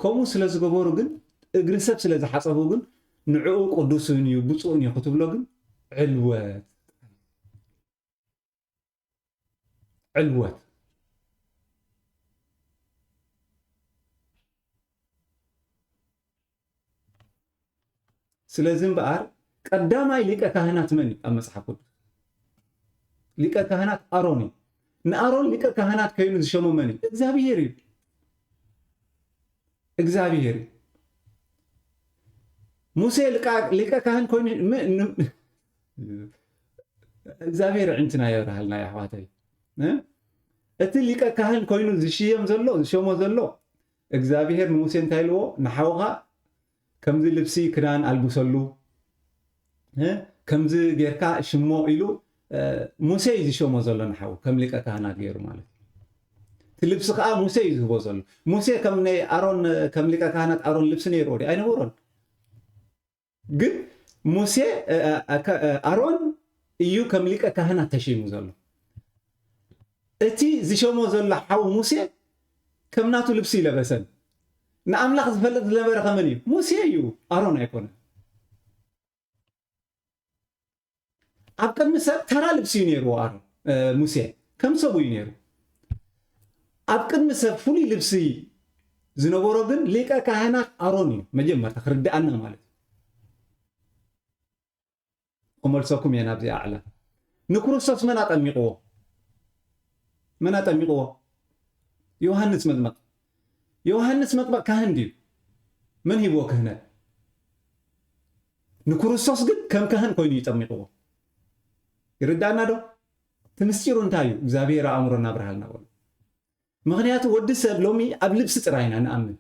ከምኡ ስለ ዝገበሩ ግን እግሪ ሰብ ስለ ዝሓፀቡ ግን ንዕኡ ቅዱስን እዩ ብፁዕን እዩ ክትብሎ ግን ዕልወት ስለዚ እምበኣር ቀዳማይ ሊቀ ካህናት መን ኣብ መፅሓፍ ቅዱስ ሊቀ ካህናት ኣሮን እዩ ንኣሮን ሊቀ ካህናት ኮይኑ ዝሸሞ መን እዩ እግዚአብሔር ሙሴ ሊቀ ካህን ኮይኑ እግዚአብሔር ዕንትና የብርሃልና ኣሕዋተይ እቲ ሊቀ ካህን ኮይኑ ዝሸሞ ዘሎ እግዚአብሔር ንሙሴ እንታይ ኢልዎ ንሓውኻ ከምዚ ልብሲ ክዳን ኣልብሰሉ ከምዚ ጌርካ ሽሞ ኢሉ ሙሴ እዩ ዝሸሞ ዘሎ ንሓው ከም ሊቀ ካህናት ገይሩ ማለት እቲ ልብሲ ከዓ ሙሴ እዩ ዝህቦ ዘሎ ሙሴ ከም ናይ ኣሮን ከም ሊቀ ካህናት ኣሮን ልብሲ ነይሩ ዲ ኣይነበሮን ግን ሙሴ ኣሮን እዩ ከም ሊቀ ካህናት ተሸይሙ ዘሎ እቲ ዝሸሞ ዘሎ ሓው ሙሴ ከም ናቱ ልብሲ ይለበሰን ንኣምላኽ ዝፈልጥ ዝነበረ ከመን እዩ ሙሴ እዩ ኣሮን ኣይኮነ ኣብ ቅድሚ ሰብ ተራ ልብሲ እዩ ነይሩ ኣሮን ሙሴ ከም ሰቡ እዩ ነይሩ ኣብ ቅድሚ ሰብ ፍሉይ ልብሲ ዝነበሮ ግን ሊቀ ካህናት ኣሮን እዩ መጀመርታ ክርዳኣና ማለት ክመልሰኩም እየ ናብዚ ኣዕላ ንክርስቶስ መን ኣጠሚቕዎ ዮሃንስ መጥመቕ ካህን ድዩ መን ሂብዎ ክህነት ንክርስቶስ ግን ከም ካህን ኮይኑ ይጠሚቕዎ ይርዳእና ዶ ትምስጢሩ እንታይ እዩ እግዚአብሔር ኣእምሮና ብርሃልና ወሉ ምክንያቱ ወዲ ሰብ ሎሚ ኣብ ልብሲ ጥራይና ንኣምን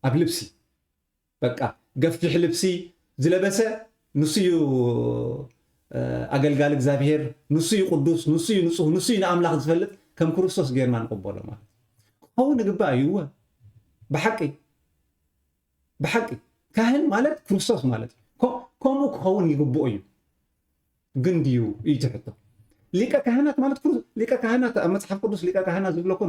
ኣብ ልብሲ በቃ ገፍሕ ልብሲ ዝለበሰ ንሱ እዩ ኣገልጋሊ እግዚአብሔር ንሱ እዩ ቅዱስ ንሱ እዩ ንጹህ ንሱ እዩ ንኣምላኽ ዝፈልጥ ከም ክርስቶስ ጌርና ንቅበሎ ማለት ክኸውን ግባእ እዩ ብሓቂ ካህን ማለት ክርስቶስ ማለት ከምኡ ክኸውን ይግብኦ እዩ ግን ድዩ እዩ ትሕቶ ሊቀ ካህናት ማለት ሊቀ ካህናት ኣብ መፅሓፍ ቅዱስ ሊቀ ካህናት ዝብሎ ኮ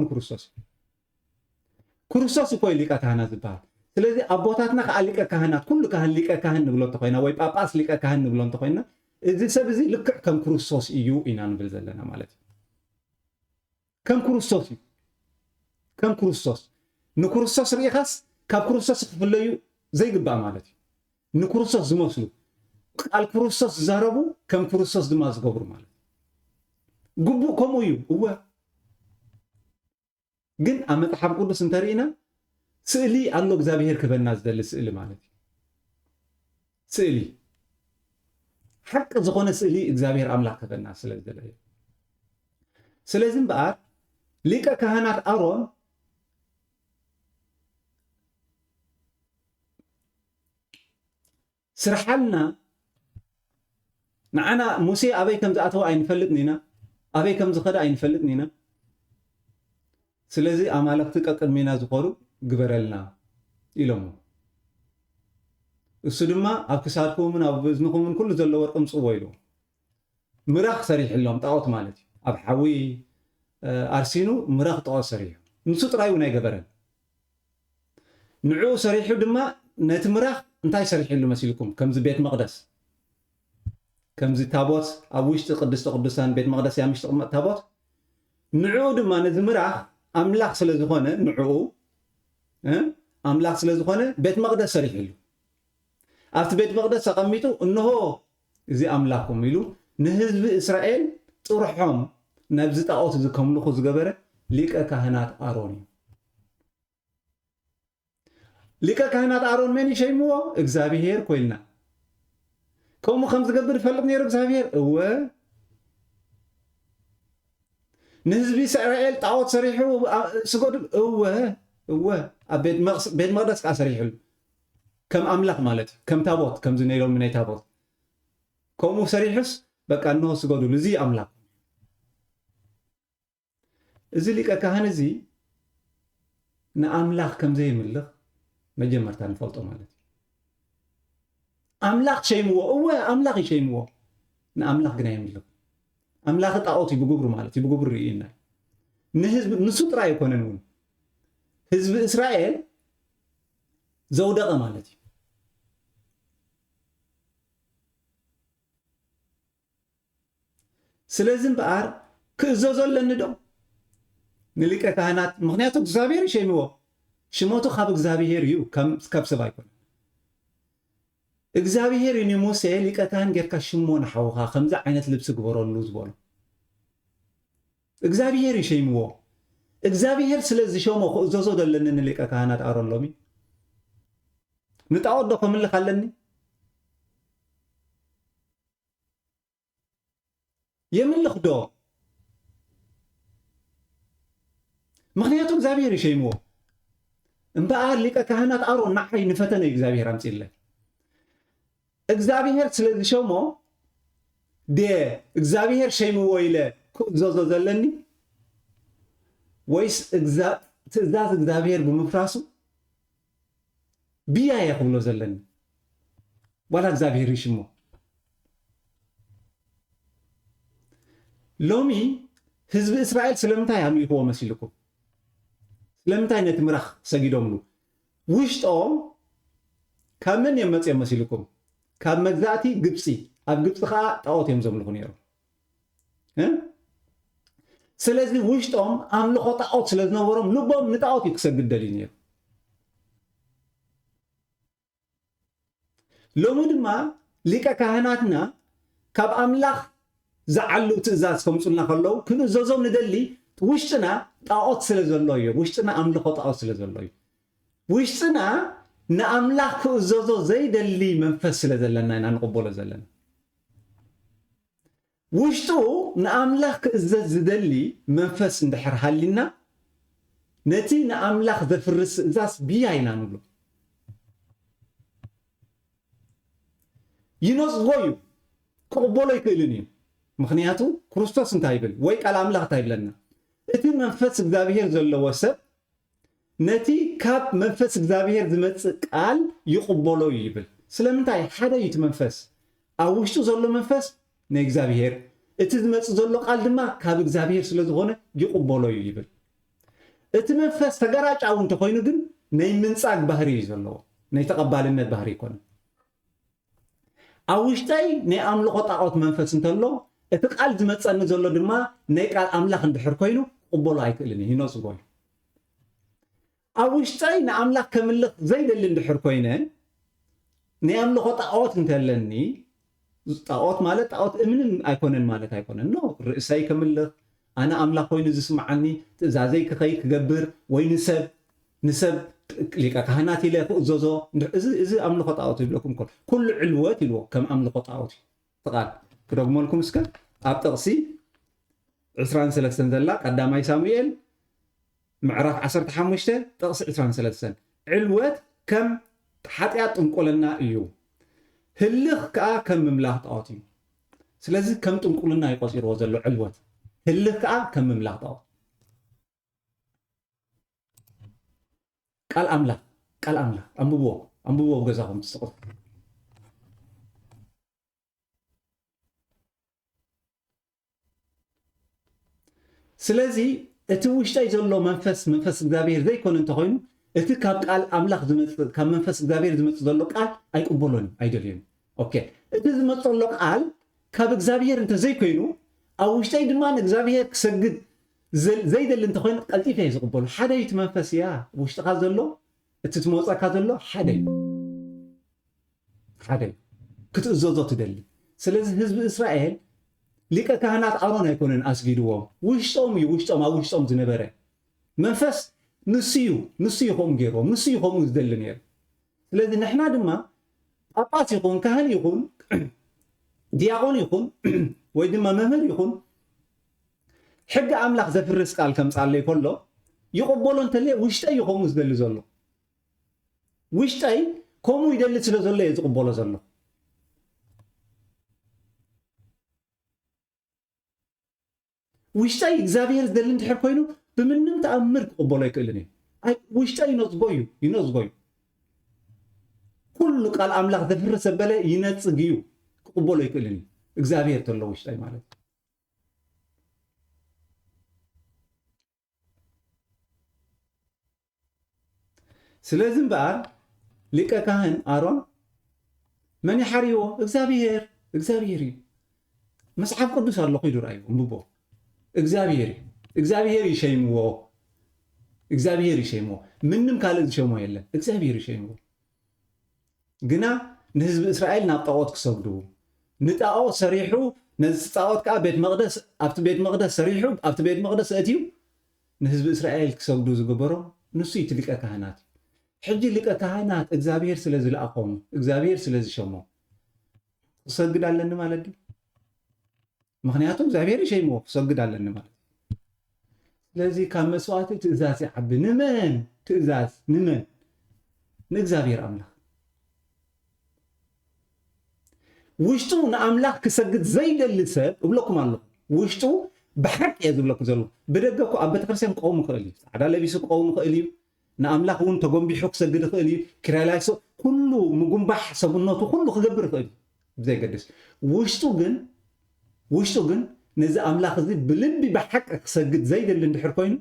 ክርስቶስ እኮ ሊቀ ካህናት ዝበሃል ስለዚ ኣቦታትና ከዓ ሊቀ ካህናት ኩሉ ካህን ሊቀ ካህን ንብሎ እንተኮይና ወይ ጳጳስ ሊቀ ካህን ንብሎ እንተኮይና እዚ ሰብ እዚ ልክዕ ከም ክርስቶስ እዩ ኢና ንብል ዘለና ማለት እዩ ከም ክርስቶስ እዩ ከም ክርስቶስ ንክርስቶስ ርኢኻስ ካብ ክርስቶስ ክፍለዩ ዘይግባእ ማለት እዩ ንክርስቶስ ዝመስሉ ቃል ክርስቶስ ዝዛረቡ ከም ክርስቶስ ድማ ዝገብሩ ማለት ግቡእ ከምኡ እዩ ግን ኣብ መፅሓፍ ቅዱስ እንተሪእና ስእሊ ኣሎ እግዚአብሔር ክበና ዝደሊ ስእሊ ማለት እዩ ስእሊ ሓቂ ዝኾነ ስእሊ እግዚአብሔር ኣምላኽ ክበና ስለ ዝደለ እዩ ስለዚ እምበኣር ሊቀ ካህናት ኣሮን ስርሓልና ንዓና ሙሴ ኣበይ ከም ዝኣተወ ኣይንፈልጥን ኢና ኣበይ ከም ዝኸደ ኣይንፈልጥን ኢና ስለዚ ኣማለኽቲ ቀቅድሜና ዝኸዱ ግበረልና ኢሎም እሱ ድማ ኣብ ክሳድኩምን ኣብ እዝንኩምን ኩሉ ዘሎ ወርቂ ምፅዎ ኢሉ ምራኽ ሰሪሕሎም ጣዖት ማለት እዩ ኣብ ሓዊ ኣርሲኑ ምራኽ ጣዖት ሰሪሑ ንሱ ጥራይ እውን ኣይገበረን ንዕኡ ሰሪሑ ድማ ነቲ ምራኽ እንታይ ሰሪሕሉ መሲልኩም ከምዚ ቤት መቅደስ ከምዚ ታቦት ኣብ ውሽጢ ቅድስተ ቅዱሳን ቤት መቅደስ ያ ምሽጢ ቅመጥ ታቦት ንዕኡ ድማ ነዚ ምራኽ ኣምላኽ ስለ ዝኾነ ንዕኡ ኣምላኽ ስለ ዝኾነ ቤት መቅደስ ሰሪሕሉ ኣብቲ ቤት መቅደስ ተቐሚጡ እንሆ እዚ ኣምላኽኩም ኢሉ ንህዝቢ እስራኤል ጥርሖም ነብዚ ጣዖት ከምልኹ ዝገበረ ሊቀ ካህናት ኣሮን እዩ ሊቀ ካህናት ኣሮን መን ይሸይምዎ እግዚአብሔር ኮይልና ከምኡ ከም ዝገብር ይፈልጥ ነይሩ እግዚአብሔር نهزب إسرائيل طاوت سريحو سجود هو بيت مقدس كا سريحو كم أملاك مالتي كم تابوت كم زنيلهم من تابوت كمو سريحس بقى أنه سجودوا لزي أملاك إذا لك كهان زي نأملاك كم زي ملخ مجمرتان فلطو مالتي أملاك شيء هو أملاك شيء مو نأملاك جناي ملخ أملاك طاوتي بجبر مالتي بجبر رئينا نهزب نسوت رأي كوننون حزب إسرائيل زودة مالتي سلازم بقار كزوزو لندو نلقى كهنات مغنياتو እግዚአብሔር ይሸምዎ ሽሞቱ ካብ እግዚአብሔር እዩ ካብ ሰብ ኣይኮነ እግዚአብሔር ንሙሴ ሊቀ ካህን ጌርካ ሽሞ ንሓውኻ ከምዛ ዓይነት ልብሲ ግበረሉ ዝበሎ እግዚአብሔር ይሸምዎ እግዚአብሔር ስለዚ ሸሞ ክእዘዞ ደለኒ ንሊቀ ካህናት ኣረሎሚ ንጣዖት ዶ ከምልኽ ኣለኒ يملخ دو مخنياتو እግዚአብሔር ይሸምዎ እምበኣር ሊቀ ካህናት ኣሮን ንዓይ ንፈተነ እግዚአብሔር ኣምፂለ እግዚአብሔር ስለዚ ሸሞ እግዚአብሔር ሸምዎ ኢለ ክእዘዞ ዘለኒ ወይስ ትእዛዝ እግዚአብሔር ብምፍራሱ ብያ የኽብሎ ዘለኒ ዋላ እግዚአብሔር ይሽሞ لومي حزب إسرائيل سلمتاي عملكوا مسيلكم سلمتاي نتمرخ سجدوملو وشتوم كمن يمت مسيلكم كم مجزاتي جبسي أب جبس خا تعوت يمزملو خنيرو ها سلزي وشتوم عملو خطأ أوت سلزنا ورم لبهم نتعوت يكسر الدليل لومود ما ليك كهناتنا كاب أملاخ زعلوا تزاز كمصلنا خلو كنو زوزو ندلي وشتنا طاقوت سلازلو يو وشتنا املخو طاقوت سلازلو يو وشتنا ناملاخ زوزو زي دلي منفس سلازلنا نقبل زلنا وشتو ناملاخ زز دلي منفس ندحر حالنا نتي ناملاخ ذفرس زاس بياينا نقول ينوز غويو قبولو يكلني مخنياتو كريستوس انتهى يبل وي قال املاح تايبلنا اتي منفس እግዚአብሔር ዘለዎ ሰብ ነቲ ካብ መንፈስ እግዚአብሔር ዝመጽእ ቃል ይقبሎ ይብል ስለምንታይ ሓደ ይት መንፈስ ኣብ ውሽጡ ዘሎ መንፈስ ናይ እግዚአብሔር እቲ ዝመጽእ ዘሎ ቃል ድማ ካብ እግዚአብሔር ስለዝኾነ ይقبሎ ይብል እቲ መንፈስ ተገራጫው እንተኮይኑ ግን ናይ ምንጻግ ባህሪ ዘለዎ ናይ ተቀባልነት ባህሪ ይኮነ ኣብ ውሽጠይ ናይ ኣምልኾ ጣዖት መንፈስ እንተሎ እቲ ቃል ዝመጸኒ ዘሎ ድማ ናይ ቃል ኣምላኽ እንድሕር ኮይኑ ቅበሎ ኣይክእልኒ ይኖስ ጎይ ኣብ ውሽጠይ ንኣምላኽ ከምልኽ ዘይደሊ እንድሕር ኮይነ ናይ ኣምልኾ ጣዖት እንተለኒ ጣዖት ማለት ጣዖት እምንን ኣይኮነን ማለት ኣይኮነን ኖ ርእሰይ ከምልኽ ኣነ ኣምላኽ ኮይኑ ዝስምዓኒ ትእዛዘይ ክኸይ ክገብር ወይ ንሰብ ሊቀ ካህናት ኢለ ክእዘዞ እዚ ኣምልኾ ጣዖት ይብለኩም ኩሉ ዕልወት ኢልዎ ከም ኣምልኾ ጣዖት ተቃል كرجملكم اسكت أبتغسي 23 زلا قدامي سامويل معرف 15 تغسي 23 علوت كم حتيات انقلنا ايو هلخ كا كم مملاح طاوتي سلازي كم تنقلنا يقصير وزلو علوت هلخ كا كم مملاح طاوت قال أملا أمبوو وغزاهم تستقط سلازي اتوشتاي زلو منفس እግዚአብሔር ዘይኮን እንተኮይኑ እቲ ካብ ቃል ኣምላኽ ዝመጽእ ካብ መንፈስ እግዚአብሔር ዝመጽእ ዘሎ ቃል ኣይቅበሎን ኣይደልዩን ኦኬ እቲ ዝመጽእ ዘሎ ቃል ካብ እግዚአብሔር እንተ ዘይኮይኑ ኣብ ውሽጠይ ድማ ንእግዚአብሔር ክሰግድ ዘይደሊ እንተኮይኑ ቀልጢፈ ዝቅበሉ ሓደ ይት መንፈስ ያ ውሽጥካ ዘሎ እቲ ትመጽእካ ዘሎ ሓደ ክትእዘዞ ትደሊ ስለዚ ህዝቢ እስራኤል ሊቀ ካህናት ኣሮን ኣይኮነን ኣስጊድዎም ውሽጦም ዝነበረ መንፈስ ንስዩ ኸም ገይሮም ንስዩ ኸም ዝደሊ ነይሩ ስለዚ ንሕና ድማ ጳጳስ ይኹን ካህን ይኹን ዲያቆን ይኹን ወይ ድማ መምህር ይኹን ሕጊ ኣምላኽ ዘፍርስ ቃል ከምፃለይ ከሎ ይቕበሎ እንተለየ ውሽጠይ ከምኡ ዝደሊ ዘሎ ውሽጠይ ከምኡ ይደሊ ስለ ዘሎ እየ ዝቕበሎ ዘሎ ውሽጠይ እግዚኣብሔር ዝደሊ እንድሕር ኮይኑ ብምንም ተኣምር ክቕበሎ ኣይክእልን እዩ ውሽጠይ ይነፅጎ እዩ ኩሉ ቃል ኣምላኽ ዘፍርስ ዘበለ ይነፅግ እዩ ክቕበሎ ኣይክእልን እዩ እግዚኣብሔር ተሎ ውሽጠይ ማለት ስለዚ እምበኣር ሊቀ ካህን ኣሮን መን ይሓርይዎ እግዚአብሔር እዩ መጽሓፍ ቅዱስ ኣሎ ኺዱ ራእዩ እንብቦ እግዚአብሔር ይሸይምዎ ምንም ካልእ ዝሸሞ የለን እግዚአብሔር ይሸይምዎ ግና ንህዝቢ እስራኤል ናብ ጣዖት ክሰግዱ ንጣዖት ሰሪሑ ነዚ ጣዖት ከዓ ኣብቲ ቤት መቅደስ ሰሪሑ ኣብቲ ቤት መቅደስ ኣትዩ ንህዝቢ እስራኤል ክሰግዱ ዝግበሮ ንሱ እዩ ሊቀ ካህናት ሕጂ ሊቀ ካህናት እግዚአብሔር ስለ ዝለኣኾም እግዚአብሔር ስለ ዝሸሞ ክሰግድ ኣለኒ ማለት እዩ ምክንያቱ እግዚአብሔር ይሸይምዎ ክሰግድ ኣለኒ ማለት ስለዚ ካብ መስዋዕቲ ትእዛዝ ይዓቢ ንመን ትእዛዝ ንመን ንእግዚአብሔር ኣምላኽ ውሽጡ ንኣምላኽ ክሰግድ ዘይደሊ ሰብ እብለኩም ኣለኹ ውሽጡ ብሓቂ እየ ዝብለኩም ዘሎ ብደገ እኮ ኣብ ቤተክርስትያን ክቀውም ይኽእል እዩ ፃዕዳ ለቢሱ ክቀውም ይኽእል እዩ ንኣምላኽ እውን ተጎንቢሑ ክሰግድ ይኽእል እዩ ክራይላይሶ ኩሉ ምጉንባሕ ሰብነቱ ኩሉ ክገብር ይኽእል እዩ ብዘይገድስ ውሽጡ ግን ነዚ ኣምላኽ እዚ ብልቢ ብሓቂ ክሰግድ ዘይደሊ እንድሕር ኮይኑ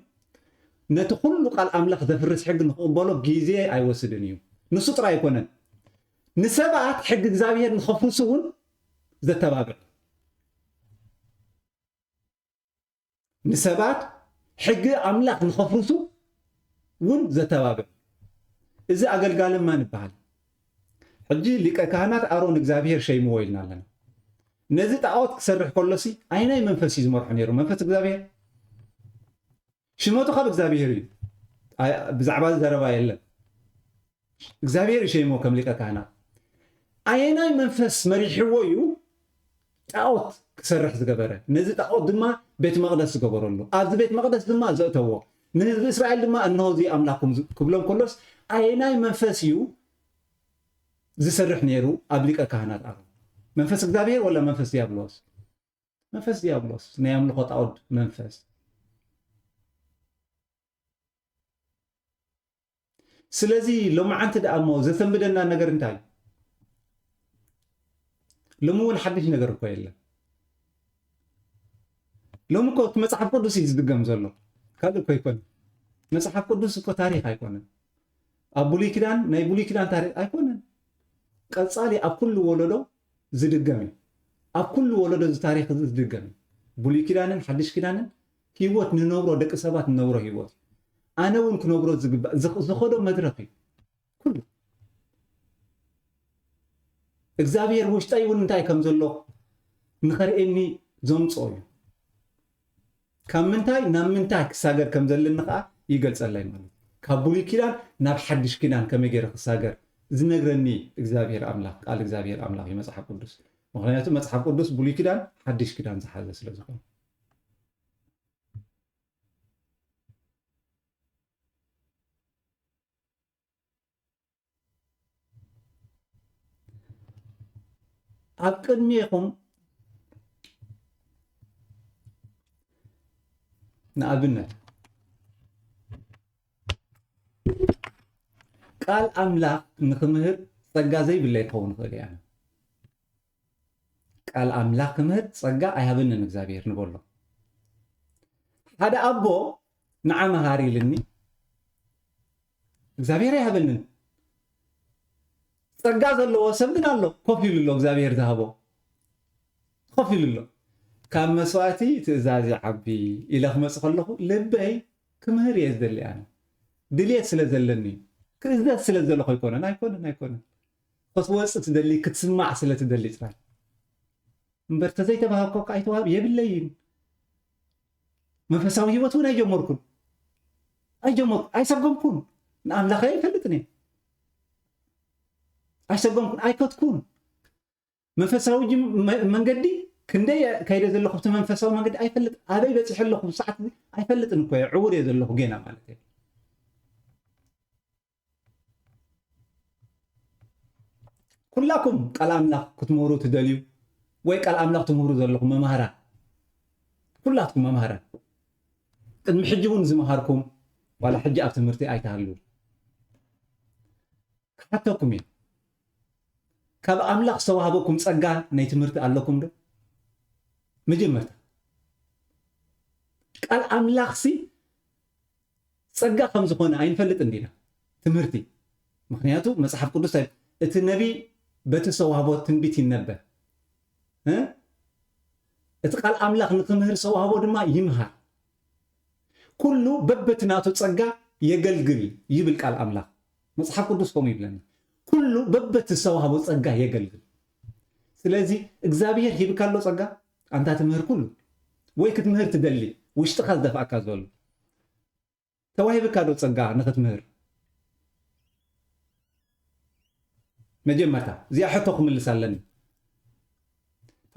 ነቲ ኩሉ ቃል ኣምላኽ ዘፍርስ ሕጊ ንክቕበሎ ግዜ ኣይወስድን እዩ ንሱ ጥራይ ኣይኮነን ንሰባት ሕጊ እግዚአብሔር ንኸፍርሱ እውን ዘተባብዕ ንሰባት ሕጊ ኣምላኽ ንኸፍርሱ እውን ዘተባብዕ እዚ ኣገልጋሊ ማን ይበሃል ሕጂ ሊቀ ካህናት ኣሮን እግዚአብሔር ሸይምዎ ኢልና ኣለና ነዚ ጣዖት ክሰርሕ ከሎሲ ኣይናይ መንፈስ እዩ ዝመርሖ ነይሩ መንፈስ እግዚአብሔር ሽመቱ ካብ እግዚአብሔር እዩ ብዛዕባ ዘረባ የለን እግዚአብሔር ይሸይምዎ ከም ሊቀ ካህናት ኣይናይ መንፈስ መሪሕዎ እዩ ጣዖት ክሰርሕ ዝገበረ ነዚ ጣዖት ድማ ቤት መቅደስ ዝገበረሉ ኣብዚ ቤት መቅደስ ድማ ዘእተዎ ንህዝቢ እስራኤል ድማ እነሆ እዚ ኣምላኽኩም ክብሎም ከሎስ ኣይናይ መንፈስ እዩ ዝሰርሕ ነይሩ ኣብ ሊቀ ካህናት ኣሮን መንፈስ እግዚአብሔር ወላ መንፈስ ዲያብሎስ ናይ ኣምልኾ ጣዖት መንፈስ ስለዚ ሎማዓንቲ ደኣ እሞ ዘሰንብደና ነገር እንታይ ሎሚ እውን ሓድሽ ነገር እኮ የለን ሎሚ እኮ እቲ መፅሓፍ ቅዱስ እዩ ዝድገም ዘሎ ካልእ እኮ ኣይኮነን መፅሓፍ ቅዱስ እኮ ታሪክ ኣይኮነን ኣብ ብሉይ ኪዳን ናይ ብሉይ ኪዳን ታሪክ ኣይኮነን ቀፃሊ ኣብ ኩሉ ወለዶ ዝድገም እዩ ኣብ ኩሉ ወለዶ እዚ ታሪክ ዝድገም እዩ ብሉይ ኪዳንን ሓድሽ ኪዳንን ሂወት ንነብሮ ደቂ ሰባት ንነብሮ ሂወት ኣነ እውን ክነብሮ ዝግባእ ዝኸዶ መድረክ እዩ ኩሉ እግዚአብሔር ውሽጠይ እውን እንታይ ከም ዘሎ ንኸርእየኒ ዘምፅኦ እዩ ካብ ምንታይ ናብ ምንታይ ክሳገር ከም ዘለኒ ከዓ ይገልፀለይ ማለት ካብ ብሉይ ኪዳን ናብ ሓድሽ ኪዳን ከመይ ገይረ ክሳገር ዝነግረኒ እግዚአብሔር ኣምላኽ ቃል እግዚአብሔር ኣምላኽ እዩ መፅሓፍ ቅዱስ ምክንያቱ መፅሓፍ ቅዱስ ብሉይ ኪዳን ሓድሽ ኪዳን ዝሓዘ ስለ ዝኾነ ኣብ ቅድሚኹም ንኣብነት ቃል ኣምላኽ ንክምህር ፀጋ ዘይብለይ ክኸውን ይኽእል እያ ቃል ኣምላኽ ክምህር ፀጋ ኣይሃብንን እግዚአብሔር ንበሎ ሓደ ኣቦ ንዓመሃር ኢልኒ እግዚአብሔር ኣይሃበንን ፀጋ ዘለዎ ሰብ ግን ኣሎ ኮፍ ኢሉሎ እግዚአብሔር ዝሃቦ ኮፍ ኢሉሎ ካብ መስዋዕቲ ትእዛዝ ይዓቢ ኢለ ክመፅእ ከለኹ ልበይ ክምህር እየ ዝደሊ ኣነ ድልየት ስለ ዘለኒ ክእዘዝ ስለ ዘለኹ ኣይኮነን ክትወፅእ ትደሊ ክትስማዕ ስለ ትደሊ ጥራይ እምበር ተዘይተባሃብኮ ከዓ ኣይተዋሃብ የብለይን መንፈሳዊ ሂወት እውን ኣይጀመርኩን ኣይሰገምኩን ንኣምላኸ ይፈልጥኒ ኣይሰገምኩን ኣይከትኩን መንፈሳዊ መንገዲ كندي كيد زلخو تمنفساو منقد ايفلط ابي بصح لكم ساعه ايفلطن كو عور يزلخو جينا معناته كلكم قال املاح كتمورو تدليو وي قال املاح تمورو زلخو ممهرا كلاتكم ممهرا قد محجون زمهاركم ولا حجي اب تمرتي ايتهالو حتىكم كاب املاح سوهابكم صقا ني تمرتي عليكم ده مجمرت قال املاح سي صقا خمس هنا اينفلط اندينا تمرتي مخنياتو مصحف قدس ات النبي بتسوهابو تنبيت ينبه ها ات قال املاح نتمهر سوهابو دما يمهر كله ببتناتو صقا يغلغل يبل قال املاح مصحف قدس قوم يبلنا كله ببت سوهابو صقا يغلغل ስለዚህ እግዚአብሔር ይብካሎ ጸጋ አንተ ትምህር ኩሉ ወይ ክትምህር ትደሊ ውሽጥኻ ዝደፋካ ዘሎ ተዋሂብካ ዶ ጸጋ ንኽትምህር መጀመርታ እዚኣ ሕቶ ክምልስ ኣለኒ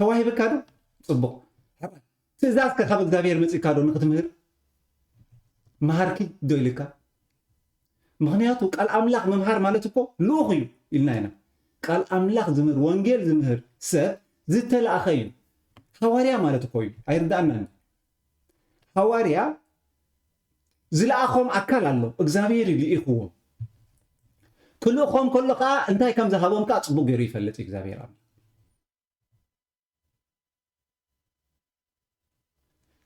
ተዋሂብካ ዶ ጽቡቕ ትእዛዝከ ካብ እግዚአብሔር መጺካ ዶ ንኽትምህር መሃርኪ ዶ ኢልካ ምክንያቱ ቃል አምላክ መምሃር ማለት እኮ ልኡኽ እዩ ኢልና ኢና ቃል አምላክ ዝምህር ወንጌል ዝምህር ሰብ ዝተላእኸ እዩ ሐዋርያ ማለት እኮ እዩ አይርዳእናን ሐዋርያ ዝለኣኾም አካል ኣሎ እግዚአብሔር ይልኢኽዎ ክልእኾም ከሎ ከዓ እንታይ ከም ዝሃቦም ከዓ ጽቡቕ ገይሩ ይፈልጥ እግዚአብሔር አምላክ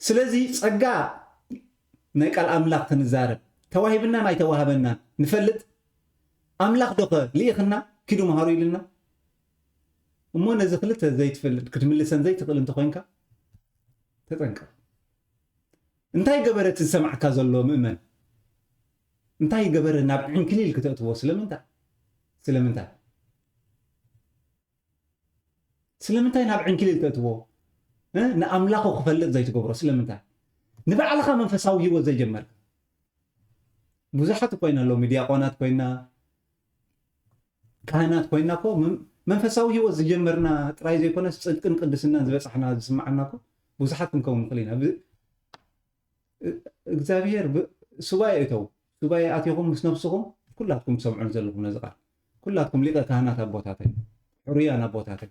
ስለዚ ጸጋ ናይ ቃል አምላክ ክንዛረብ ተዋሂብና ናይ ተዋሃበና ንፈልጥ አምላክ ዶኸ ልኢኽና ኪዱ መሃሩ ይልና እሞ ነዚ ክልተ ዘይትፈልጥ ክትምልሰን ዘይትኽእል እንተኾይንካ ተጠንቀቕ እንታይ ገበረት ዝሰማዕካ ዘሎ ምእመን እንታይ ገበረ ናብ ዕንክሊል ክትእትዎ ስለምንታይ ናብ ዕንክሊል ክትእትዎ ንኣምላኹ ክፈልጥ ዘይትገብሮ ስለምንታይ ንባዕልኻ መንፈሳዊ ህይወት ዘይጀመርካ ብዙሓት ኮይና ሎሚ ዲያቆናት ኮይና ካህናት ኮይና ኮ መንፈሳዊ ህይወት ዝጀመርና ጥራይ ዘይኮነስ ጽድቅን ቅድስናን ዝበፅሕና ዝስማዓና ኮ ብዙሓት ክንከውን ንኽእል ኢና እግዚአብሔር ሱባኤ እተው ሱባኤ አትይኹም ምስ ነፍስኹም ኩላትኩም ሰምዑን ዘለኹም ነዚ ቃል ኩላትኩም ሊቀ ካህናት ኣቦታተይ ሕሩያን ኣቦታተይ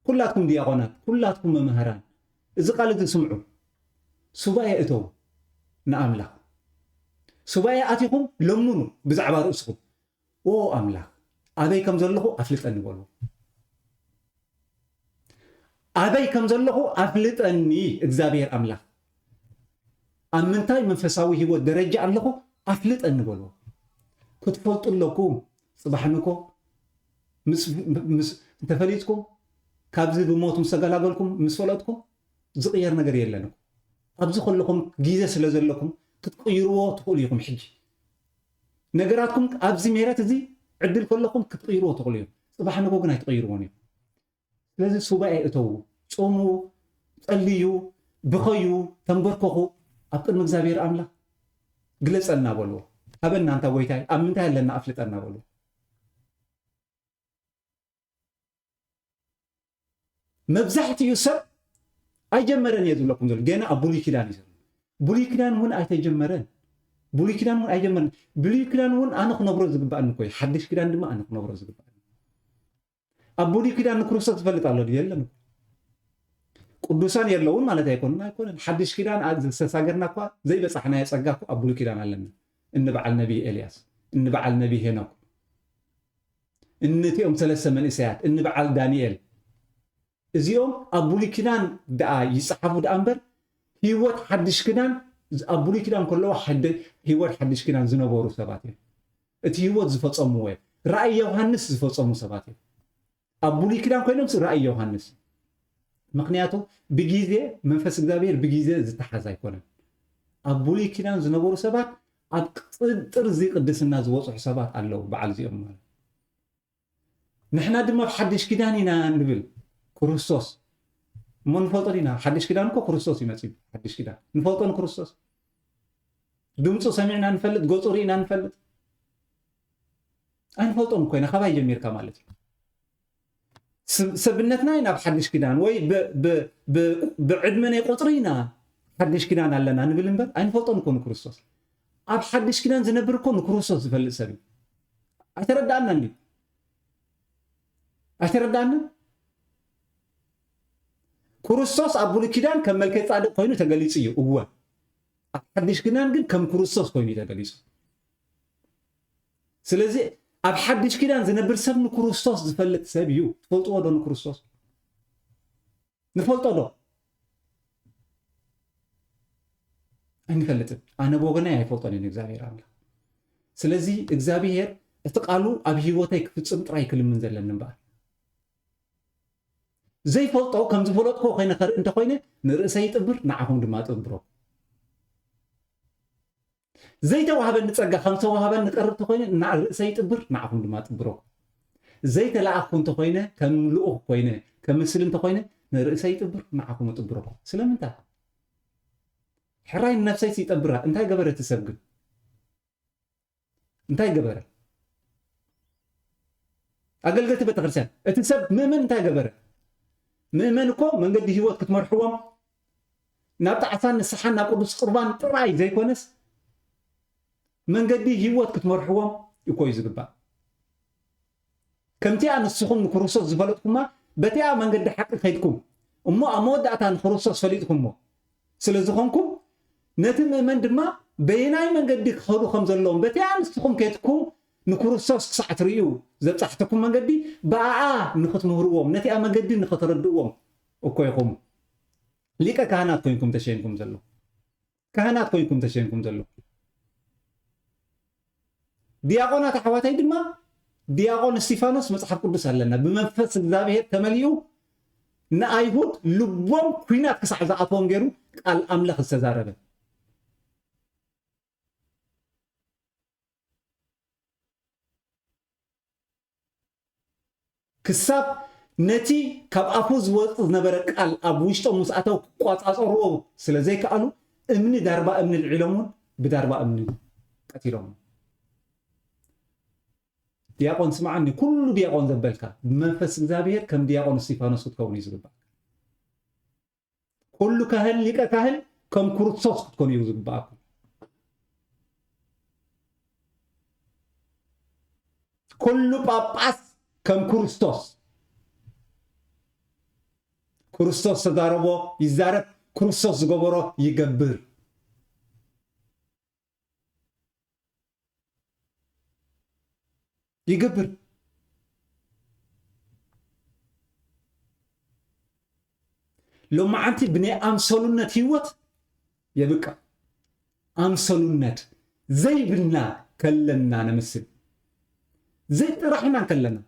ኩላትኩም ዲያቆናት ኩላትኩም መምህራን እዚ ቃል እዚ ስምዑ ሱባኤ እተው ንኣምላኽ ሱባኤ አትይኹም ለምኑ ብዛዕባ ርእስኹም ኦ ኣምላኽ ኣበይ ከም ዘለኹ ኣፍልጠኒ በሉ ኣበይ ከም ዘለኹ ኣፍልጠኒ እግዚአብሔር ኣምላኽ ኣብ ምንታይ መንፈሳዊ ህይወት ደረጃ ኣለኹ ኣፍልጠኒ በሉ ክትፈልጡ ኣለኩም ጽባሕንኮ ምስ እንተፈሊጥኩም ካብዚ ብሞት ምስ ተገላገልኩም ምስ ፈለጥኩም ዝቕየር ነገር የለን ኣብዚ ከለኹም ግዜ ስለ ዘለኩም ክትቅይርዎ ትኽእሉ ኢኹም ሕጂ ነገራትኩም ኣብዚ ሜረት እዚ ዕድል ከለኹም ክትቅይርዎ ትኽእሉ እዮም ጽባሕንኮ ግን ኣይትቕይርዎን እዮም ስለዚ ሱባኤ እተው ጾሙ ጸልዩ ብኸዩ ተንበርክኹ ኣብ ቅድሚ እግዚአብሔር አምላክ ግለጸልና በልዎ ሃበና እንታ ጎይታይ ኣብ ምንታይ ኣለና ኣፍልጠና በልዎ መብዛሕትኡ ሰብ ኣይጀመረን እየ ዝብለኩም ዘሎ ገና ኣብ ብሉይ ኪዳን እዩ ዘሎ ብሉይ ኪዳን እውን ኣይተጀመረን ብሉይ ኪዳን እውን ኣይጀመረን ብሉይ ኪዳን እውን ኣነ ክነብሮ ዝግባአኒ ኮይ ሓድሽ ኪዳን ድማ ኣነ ክነብሮ ዝግባአኒ ኣብ ብሉይ ኪዳን ንክርስቶስ ዝፈልጥ ኣሎ የለን ቅዱሳን የለውን ማለት ኣይኮነን ሓድሽ ኪዳን ዝተሳገርና እኳ ዘይበፃሕናዮ ጸጋ እኮ ኣብ ብሉይ ኪዳን ኣለና እኒ በዓል ነቢ ኤልያስ እኒ በዓል ነቢ ሄኖክ እነቲኦም ሰለስተ መንእሰያት እኒ በዓል ዳንኤል እዚኦም ኣብ ብሉይ ኪዳን ደኣ ይፅሓፉ ደኣ እምበር ህይወት ሓድሽ ኪዳን ኣብ ብሉይ ኪዳን ከለዎ ህይወት ሓድሽ ኪዳን ዝነበሩ ሰባት እዮም እቲ ህይወት ዝፈፀምዎ እዮም ራእይ ዮሃንስ ዝፈፀሙ ሰባት እዮም ኣብ ብሉይ ኪዳን ኮይኖም ራእይ ዮሃንስ ምክንያቱ ብጊዜ መንፈስ እግዚአብሔር ብጊዜ ዝተሓዘ ኣይኮነን ኣብ ብሉይ ኪዳን ዝነበሩ ሰባት ኣብ ቅጥር እዚ ቅድስና ዝበፅሑ ሰባት ኣለዉ በዓል እዚኦም ማለት ንሕና ድማ ብሓድሽ ኪዳን ኢና ንብል ክርስቶስ እሞ ንፈልጦ ኢና ሓድሽ ኪዳን እኮ ክርስቶስ ይመፅእ ሓድሽ ኪዳን ንፈልጦ ንክርስቶስ ድምፁ ሰሚዕና ንፈልጥ ገፁ ርኢና ንፈልጥ ኣይንፈልጦን ኮይና ካባይ ጀሚርካ ማለት እዩ سبنتنا ينا بحدش كدان وي بعدمنا يقطرينا حدش كدان علنا نبل نبر أين فلطون نكون كريستوس أب حدش كدان زنبر كون كريستوس زفل سبي أتردانا لي أتردانا كريستوس أبو الكدان كم ملك صادق كوينو تجلسيه هو حدش كدان جن كم كريستوس كوينو تجلسه سلزي أب حدش كدان زنبر سب نكريستوس زفلت سبيو تفلطوا ده نكريستوس نفلطوا ده أنا فلت أنا بوجنا يفلطني إخزابير عمله سلزي إخزابير استقالوا أبي وتايك في تصمت رأي كل من زل النبأ زي فلطوا كم زفلط كو خينا خر أنت خينا نرأسي تبر نعهم دمات أبرو زي توهب نتسجى خمسة وهب نتقرب تخينا نرأسي تبر نعهم دمات أبرو زي تلاعب كنت خينا كم لؤه خينا كم مسلم تخينا نرأسي تبر نعهم تبرو سلام أنت حراي النفسي سيتبرها انتي قبره تسبق انتي قبره اقل قلت بتغرسان اتسب مؤمن انتي قبره مؤمنكم من قد هيوت كتمرحوهم نابت عسان الصحان قدس قربان تراي زي كونس من قد هيوت كتمرحوهم يكوي زقبا كمتي ان السخون كروسوس زفلتكم بتيا من قد حق خيدكم امو امود اتان كروسوس فليتكم سلازخونكم نتم من دما بيناي من قد خدو خمس اللون بتيان استخم كيتكم نكروسوس ساعه ريو زبصحتكم من قد باع نخت نهروم نتي من قد نخت ردوم اكويكم ليك كهنات كوينكم تشينكم زلو كهنات كوينكم تشينكم زلو دياقونات حواتي دما دياقون استيفانوس مصحف قدس لنا بمنفس እግዚአብሔር ተመልዩ نايهود لبوم كوينات كسح زعطون غيرو قال املخ استزاربه كساب نتي كاب افوز وط نبر قال اب وشتو مساتو قواصاصرو سلازي قالو امني داربا امن العلمون بداربا امن قتيلهم دياقون سمعني كل دياقون زبلكا بمنفس እግዚአብሔር كم دياقون استيفانوس تكون يزغبا كل كهل لك كهل كم كرتسوس تكون يزغبا كل باباس كم كريستوس كريستوس تداربو يزارب كريستوس غبرو يغبر يغبر لو ما انت بني امسلونت هيوت يبقى امسلونت زي بنا كلنا نمسل زي طرحنا كلنا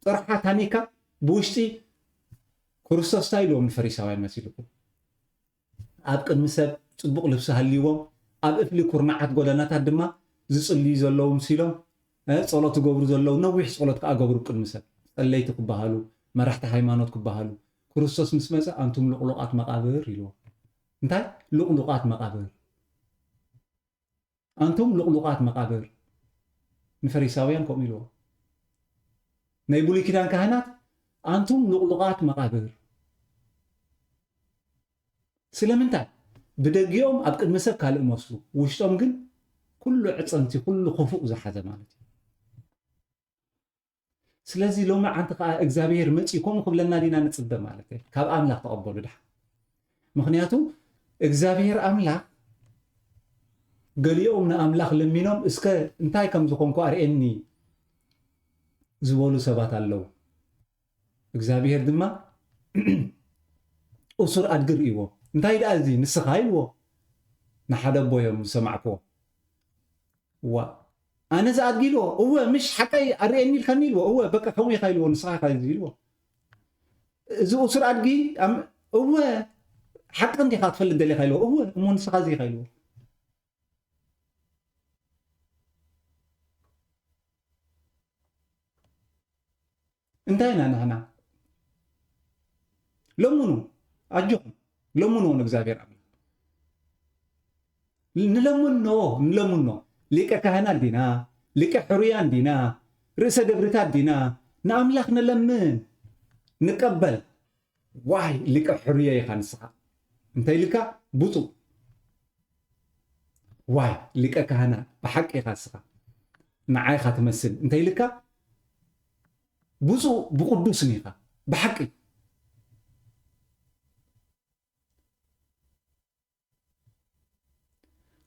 طرحات هنيكا بوشتي كريستوس تايلو من فريساوያን مسيلكم اب قدم سب صبق لبس هليوم اب افلي كورنعات غدانات دما زصلي زلوم سيلوم ጸሎት ገብሩ ዘለው ነዊሕ ጸሎት ከ አገብሩ ቅድም ሰብ ጸለይቲ ክባሃሉ መራሕቲ ሃይማኖት ክባሃሉ ክርስቶስ ምስ መጻ አንቱም ልቁሉቃት መቃብር ኢሉ እንታይ ልቁሉቃት መቃብር አንቱም ልቁሉቃት መቃብር ንፈሪሳውያን ከም ኢሉ ናይ ብሉይ ኪዳን ካህናት አንቱም ልቁሉቃት መቃብር ስለምንታይ ብደጊኦም ኣብ ቅድሚ ሰብ ካልእ መስሉ ውሽጦም ግን كل عصنتي كل خفوق زحزه مالتي سلازي لو ما عندك اغزابير مصيكم قبلنا دينا نصبه مالتي كاب املاك تقبلوا دح مخنياتو اغزابير املاك قاليوم املاك لمينوم اسك انتاي كم زكونكو ارئني زبولو سبات الله اغزابير دما اسر ادغر ايو انتاي دازي نسخايو نحدا بويم سمعكو و انا زاد قيلو هو مش حكاي اريني الخنيلو هو بقى خوي خايلو نصاح خايلو زو اسر ادغي هو حق انت خاطفل دلي خايلو هو مو نصاح زي خايلو انتهينا نحن لمنو اجوكم لمنو نغزابير نلمنو ليك كهنات دينا ليك حريان دينا رئيس دبرتات دينا ناملاخ نلمن نقبل واي لك حرية يخنسها انت لك بطو واي لك كهنا بحق يخنسها معاي خاتمسل انت لك بطو بقدوس نيخا بحقي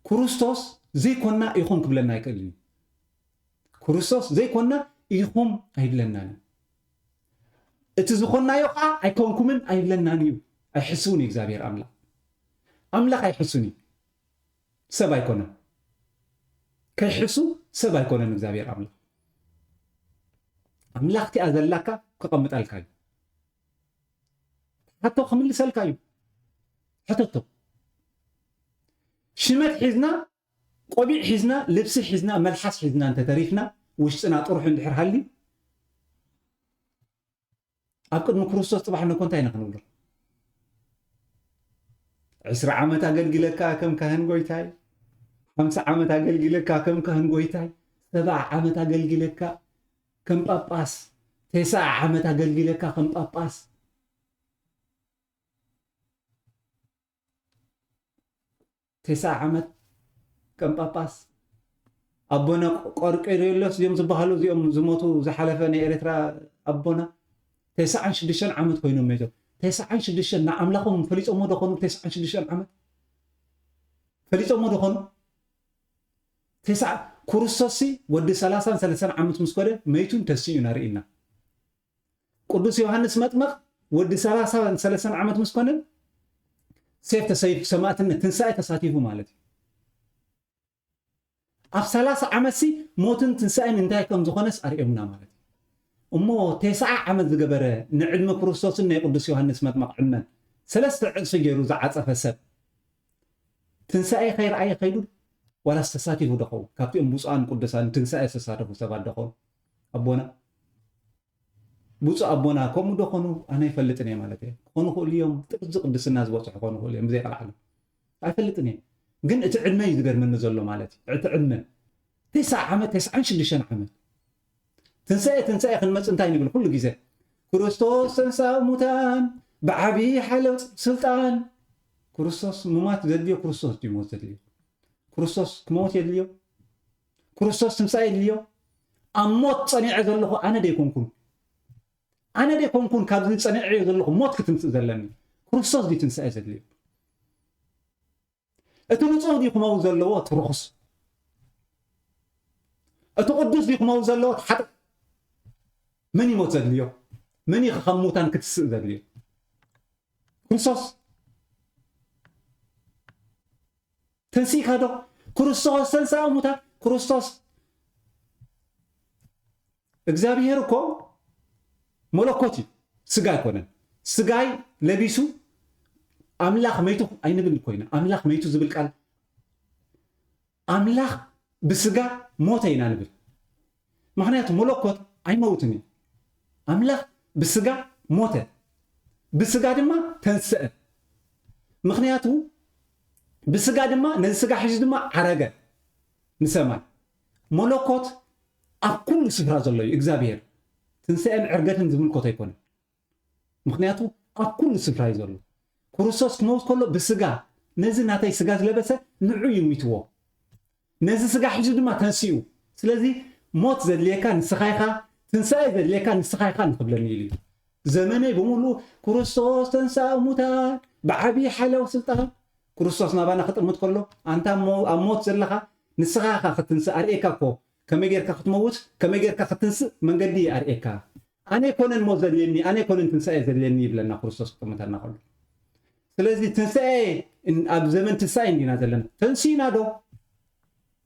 كروستوس زي كنا يخون قبلنا يكلم كروستوس زي كنا يخون هيبلنا اتزخنا يقع ايكونكمن ايبلنا نيو ايحسوني እግዚአብሔር አምላክ አምላክ አይحسوني ሰብ አይኮነን ከይحሱ ሰብ አይኮነን እግዚአብሔር አምላክ አምላክ ተያዘላካ ከቀምጣልካዩ حتى خملسልካዩ حتى ሽመት ሒዝና ቆቢዕ ሒዝና ልብሲ ሒዝና መልሓስ ሒዝና እንተ ተሪፍና ውሽጥና ጥሩሕ እንድሕር ሃሊ ኣብ ቅድሚ ክርስቶስ ፅባሕ ነኮ እንታይ ንኽንብሎ 20 ዓመት ኣገልግለካ ከም ካህን ጎይታይ 50 ዓመት ኣገልግለካ ከም ካህን ጎይታይ 70 ዓመት ኣገልግለካ ከም ጳጳስ 90 ዓመት ኣገልግለካ ከም ጳጳስ تسع عمت كم باباس أبونا قرقيريلوس يوم زبالو يوم زموتو زحلفني إريترا أبونا 9 عمت كوينو ميتو 9 نعم لهم فليس أمو دخونو 9 عمت فليس أمو دخونو 9 كورسوسي ودي 30 عمت مسكورة ميتون تسيو نارئنا قدوس يوحنس مطمق ودي 30 عمت مسكونة سيف تسيف سماعتنا تنساء تساتيفو مالتي أف 30 عمسي موتن تنساء انتايكم زخونس أرئمنا مالتي أمو 9 عمد زقبرة نعلم كروستوس إنه يقدس يوحنس مطمق علما 3 عدس جيرو زعات أفسد تنساء خير أي خيدو ولا استساتيفو دخو كابتي أمبوسان قدسان تنساء استساتيفو سباد دخو أبونا بوص أبونا كم دخونو أنا يفلتني مالتي خونو كل يوم تبزق قدس الناس بوصح خونو كل يوم زي العالم يفلتني قن اتعلم يقدر من نزله مالتي اتعلم 9 عمت 9 عمت تنسى خدمت انتي نقول كل جزء كريستوس تنسى موتان بعبي حلو سلطان كريستوس ممات زديو كريستوس يموت زديو كريستوس كموت يدليو كريستوس تنسى يدليو أموت صنيع زلخو أنا ديكونكم أنا دي كون كابزن صنيع يزلخ موت كتمص زلني كريستوس دي تنسى زلي اتنصو دي كماو زلو ترخص اتقدس دي كماو زلو حد من يموت زليو من يخموتان كتس زليو كريستوس تنسي هذا كريستوس تنسى موتا كريستوس እግዚአብሔር እኮ ملكوتي سجاي كونن سجاي لبيسو أملاخ ميتو أي نبل كوينا أملاخ ميتو زبل قال أملاخ بسجا موتينا نبل معناته ملكوت أي موتني أملاخ بسجا موتة بسجا دما تنسأ معناته بسجا دما نسجا حج دما عرجة نسمع ملكوت أكل سفرة زلوا إجزابير تنسأن عرقتن زمن كوتا يكون مخنياتو أكل سبرايز له كروسوس كموت كله بسجا نزل ناتي سجا لبسه نعو يميتوا نزل سجا حجد ما تنسيو سلازي موت زد ليكان سخايخا تنسأ زد ليكان سخايخا قبل نيلي زماني بمولو كروسوس تنسأ موتا بعبي حلا وسلطها كروسوس نابانا خط الموت كله أنت موت زلخا نسخايخا ختنسأ أريكا كو كما يجير كختموت كما يجير كختنس من قدي أريكا أنا كونن موزليني أنا كونن تنسأ زليني بلنا كروسوس كمتنا خلو سلازي تنسأ إن أب زمن تنسأ إني نازلنا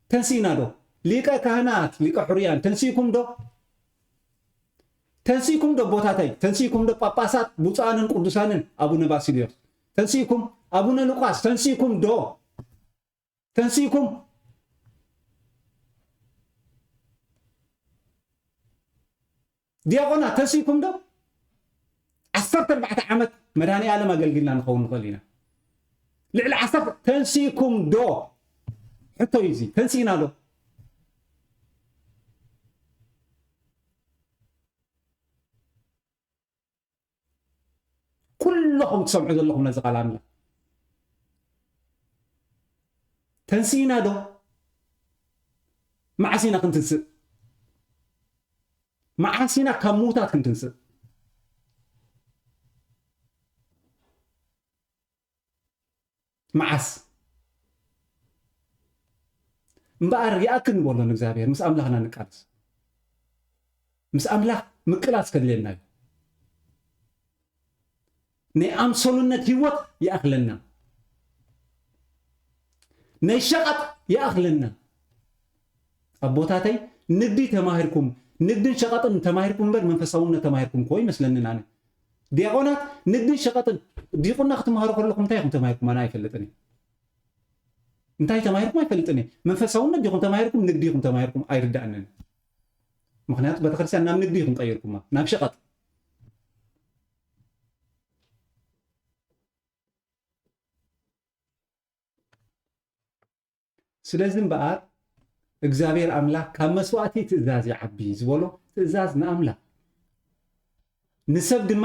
تنسينا دو ليكا كهنات ليكا حريان تنسيكم دو بوتاتي تنسيكم دو باباسات بوصانن قدسانن أبونا باسيليوس تنسيكم أبونا لوقاس تنسيكم دياغونا تنسيكم دو 14 عمت مداني عالم أقلقلنا نخون نخلينا لعل 10 تنسيكم دو حتى يزي تنسينا دو كلكم تسمعوا لكم نزقال أملاك تنسينا دو معسينا كنت نسق معسينا كموتات كنت نسق معس مبار يأكل والله نجزابير مس أملاخنا نقارس مس أملاخ مقلاس كدلنا ني أمسولنا تيوت يأكلنا ني شقط يأكلنا أبوتاتي نقدي تماهركم نقدي شقط تماهركم بر منفسونا تماهركم كوي مثلنا أنا ديقونات نقدي شقط ديقونا ختمهارو كلكم تايكم تماهركم أنا يفلتني انتي تماهركم يفلتني منفسونا ديقون تماهركم نقديكم تماهركم أيردأنن مخنيات بتخرسان نام نقديكم قيركم نام شقط سلازم بقى እግዚአብሔር አምላክ ካብ መስዋዕቲ ትእዛዝ ይዓቢ ዝበሎ ትእዛዝ ንኣምላክ ንሰብ ድማ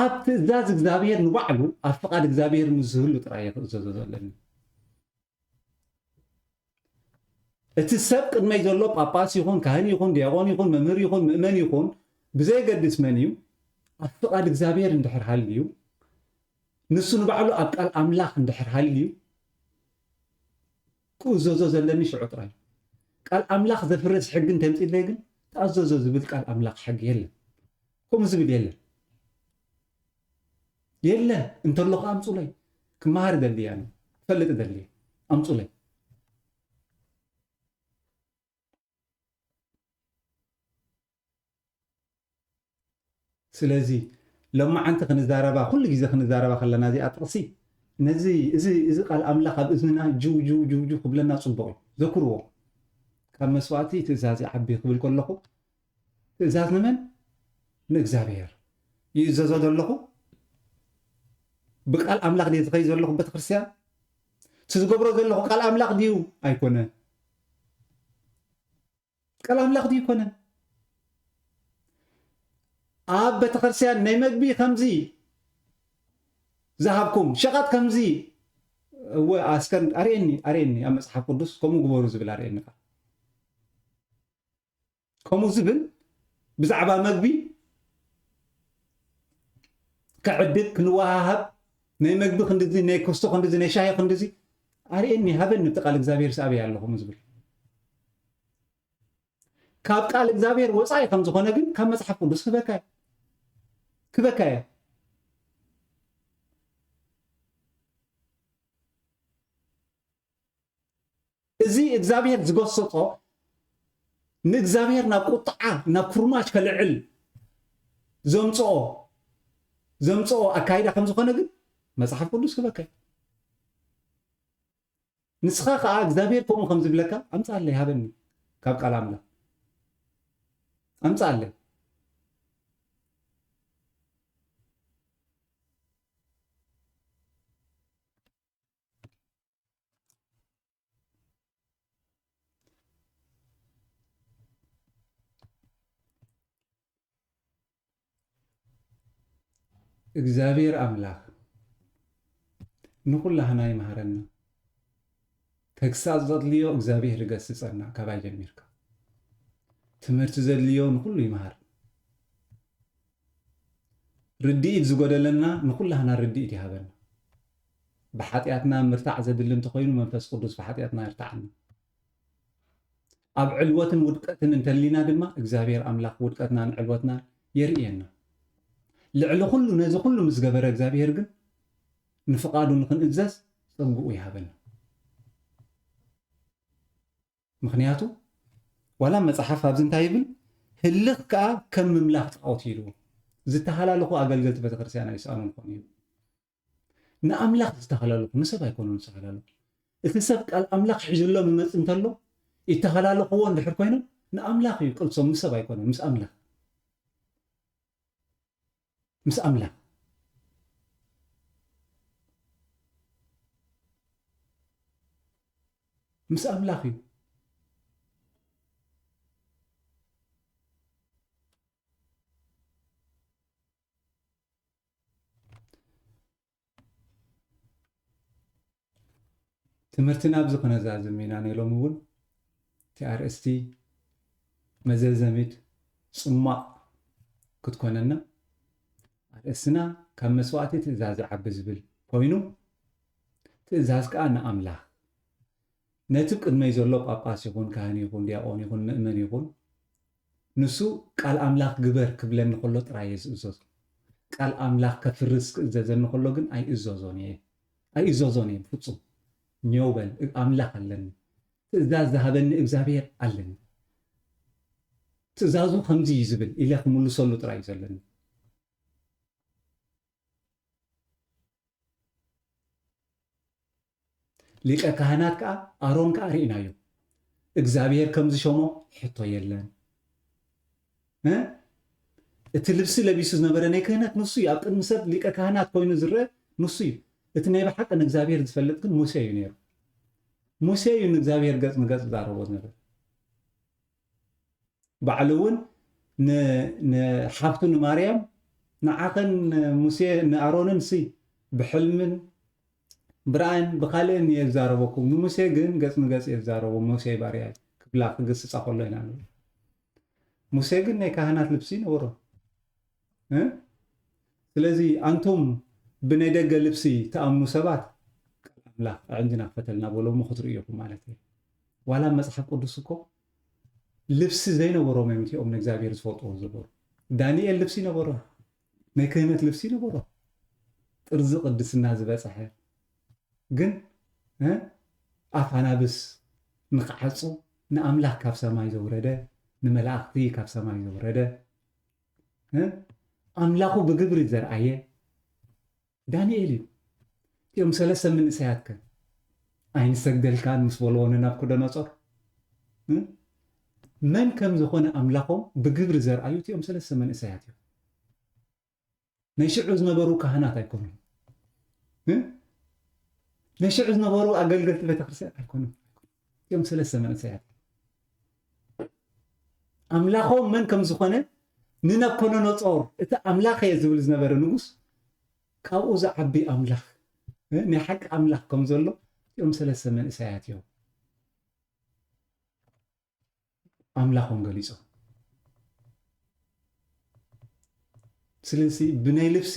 ኣብ ትእዛዝ እግዚአብሔር ንባዕሉ ኣብ ፍቓድ እግዚአብሔር ንዝህሉ ጥራይ ክእዘዞ ዘለኒ እቲ ሰብ ቅድመይ ዘሎ ጳጳስ ይኹን ካህን ይኹን ዲያቆን ይኹን መምህር ይኹን ምእመን ይኹን ብዘይገድስ መን እዩ ኣብ ፍቓድ እግዚአብሔር እንድሕር ሃልዩ ንሱ ንባዕሉ ኣብ ቃል ኣምላክ እንድሕር ሃልዩ ክእዘዞ ዘለኒ ሽዑ ጥራይ ቃል አምላክ ዘፍረስ ሕግን ተምጽለይ ግን ተአዘዞ ዝብል ቃል አምላክ ሕግ የለን ከም ዝብል የለን እንተለኹ አምጹለይ ክማሃር ደልያ ነው ፈልጥ ደልያ አምጹለይ ስለዚህ ለማዓንቲ ክንዛረባ ኩሉ ግዜ ክንዛረባ ከለና እዚኣ ጥቕሲ ነዚ እዚ ቃል አምላክ ኣብ እዝንና ጅው ጅው ጅው ጅው ክብለና ጽቡቕ ዘክርዎ ካብ መስዋዕቲ ትእዛዝ ይዓቢ ክብል ከለኹ ትእዛዝ ንመን ንእግዚአብሔር ይእዘዞ ዘለኹ ብቃል ኣምላኽ ድዩ ዝኸይ ዘለኹ ቤተክርስትያን ትዝገብሮ ዘለኹ ቃል ኣምላኽ ድዩ ኣይኮነን ቃል ኣምላኽ ድዩ ይኮነን ኣብ ቤተክርስትያን ናይ መግቢ ከምዚ ዝሃብኩም ሸቐጥ ከምዚ ኣስከር ኣርኤኒ ኣብ መፅሓፍ ቅዱስ ከምኡ ግበሩ ዝብል ኣርኤኒ ከምኡ ዝብል ብዛዕባ መግቢ ክዕድግ ክንወሃሃብ ናይ መግቢ ክንዲዚ ናይ ክስቶ ክንዲዚ ናይ ሻሂ ክንዲዚ ኣርኤኒ ሃበኒ ብቃል እግዚአብሔር ሳብየ ኣለኹም ዝብል ካብ ቃል እግዚአብሔር ወፃኢ ከም ዝኾነ ግን ካብ መጽሓፍ ቅዱስ ክበካየ እዚ እግዚአብሔር ዝገሰጾ ንእግዚአብሔር ናብ ቁጥዓ ናብ ኩርማች ከልዕል ዘምጽኦ ኣካይዳ ከም ዝኾነ ግን መጽሓፍ ቅዱስ ክበካይ ንስኻ ከዓ እግዚአብሔር ከምኡ ከም ዝብለካ ኣምጻለይ ሃበኒ ካብ ቃል ኣምላክ ኣምጻለይ እግዚአብሔር አምላክ ንኩላህና ይመሃረና ተግሳጽ ዘድልዮ እግዚአብሔር ይገስጸና ካባይ ጀሚርካ ትምህርቲ ዘድልዮ ንኩሉ ይመሃር ርድኢት ዝጎደለና ንኩላህና ርድኢት ይሃበና ብሓጢአትና ምርታዕ ዘድሊ እንተኮይኑ መንፈስ ቅዱስ ብሓጢአትና ይርታዕና ኣብ ዕልወትን ውድቀትን እንተሊና ድማ እግዚአብሔር አምላክ ውድቀትናን ዕልወትናን የርእየና ልዕሊ ኩሉ ነዚ ኩሉ ምስ ገበረ እግዚአብሔር ግን ንፍቃዱ ንክንእዘዝ ፀጉኡ ይሃበና ምክንያቱ ዋላ መጽሓፍ ኣብዚ እንታይ ይብል ህልኽ ከዓ ከም ምምላኽ ጣዖት ይልዎ ዝተሃላለኹ ኣገልገልቲ ቤተክርስትያን ኣይሰኣኑን ኮኑ እዩ ንኣምላኽ ዝተሃላለኹ ንሰብ ኣይኮኑን ዝተሃላለኹ እቲ ሰብ ቃል ኣምላኽ ሒዙሎም ይመፅእ እንተሎ ይተሃላለኽዎ እንድሕር ኮይኖም ንኣምላኽ እዩ ቅልሶም ንሰብ ኣይኮኑን ምስ ኣምላኽ ምስ ኣምላኽ ምስ ኣምላኽ እዩ ትምህርትና ኣብዚ ክነዛዝም ኢና ነይሎም እውን እቲ ኣርእስቲ መዘዘሚድ ጽማቕ ክትኮነና ኣርእስትና ካብ መስዋዕቲ ትእዛዝ ይዓቢ ዝብል ኮይኑ ትእዛዝ ከዓ ንኣምላኽ ነቲ ቅድመይ ዘሎ ጳጳስ ይኹን ካህን ይኹን ዲያቆን ይኹን ምእመን ይኹን ንሱ ቃል ኣምላኽ ግበር ክብለኒ ከሎ ጥራይ እየ ዝእዘዞ ቃል ኣምላኽ ከፍርስ ክእዘዘኒ ከሎ ግን ኣይእዘዞን እየ ፍጹም ኘውበል ኣምላኽ ኣለኒ ትእዛዝ ዝሃበኒ እግዚኣብሔር ኣለኒ ትእዛዙ ከምዚ እዩ ዝብል ኢለ ክምልሰሉ ጥራይ እዩ ዘለኒ ሊቀ ካህናት ከዓ ኣሮን ከዓ ርኢናዮ እግዚኣብሔር ከምዚ ሸሞ ሕቶ የለን እቲ ልብሲ ለቢሱ ዝነበረ ናይ ክህነት ንሱ እዩ ኣብ ቅድሚ ሰብ ሊቀ ካህናት ኮይኑ ዝርአ ንሱ እዩ እቲ ናይ ብሓቂ ንእግዚኣብሔር ዝፈልጥ ግን ሙሴ እዩ ነይሩ ሙሴ እዩ ንእግዚኣብሔር ገጽ ንገጽ ዝዛረቦ ዝነበረ ባዕሉ እውን ንሓፍቱ ንማርያም ንዓኸን ሙሴ ንኣሮንን ሲ ብሕልምን ብራእን ብካልእን እየ ዝዛረበኩም ንሙሴ ግን ገጽ ንገጽ እየ ዝዛረቦ ሙሴ ባርያ ክብላ ክግስፃ ከሎ ኢና ሙሴ ግን ናይ ካህናት ልብሲ ነበሮ ስለዚ ኣንቱም ብናይ ደገ ልብሲ ተኣምኑ ሰባት ቃል ኣምላኽ ዕንጅና ክፈተልና በሎሞ ክትርእየኩም ማለት እዩ ዋላ መጽሓፍ ቅዱስ እኮ ልብሲ ዘይነበሮም እዮም እቲኦም ንእግዚኣብሔር ዝፈልጥዎ ዝነበሩ ዳንኤል ልብሲ ነበሮ ናይ ክህነት ልብሲ ነበሮ ጥርዚ ቅድስና ዝበፅሐ ግን ኣፋናብስ ንክዓፁ ንኣምላኽ ካብ ሰማይ ዘውረደ ንመላእኽቲ ካብ ሰማይ ዘውረደ ኣምላኹ ብግብሪ ዘርአየ ዳንኤል እዩ እቲኦም 3 መንእሰያት ከ ኣይንሰግደልካን ምስ በልዎ ናቡከደነፆር መን ከም ዝኾነ ኣምላኾም ብግብሪ ዘርአዩ እቲኦም 3 መንእሰያት እዮም ናይ ሽዑ ዝነበሩ ካህናት ኣይኮኑን ናይ ሽዑ ዝነበሩ ኣገልገልቲ ቤተክርስትያን ኣይኮኑን እቲኦም 3 መንእሰያት ኣምላኾም መን ከም ዝኾነ ንናቡከደነፆር እቲ ኣምላኽ እየ ዝብል ዝነበረ ንጉስ ካብኡ ዝዓቢ ኣምላኽ ናይ ሓቂ ኣምላኽ ከም ዘሎ እቲኦም 3 መንእሰያት እዮም ኣምላኾም ገሊፆም ስለዚ ብናይ ልብሲ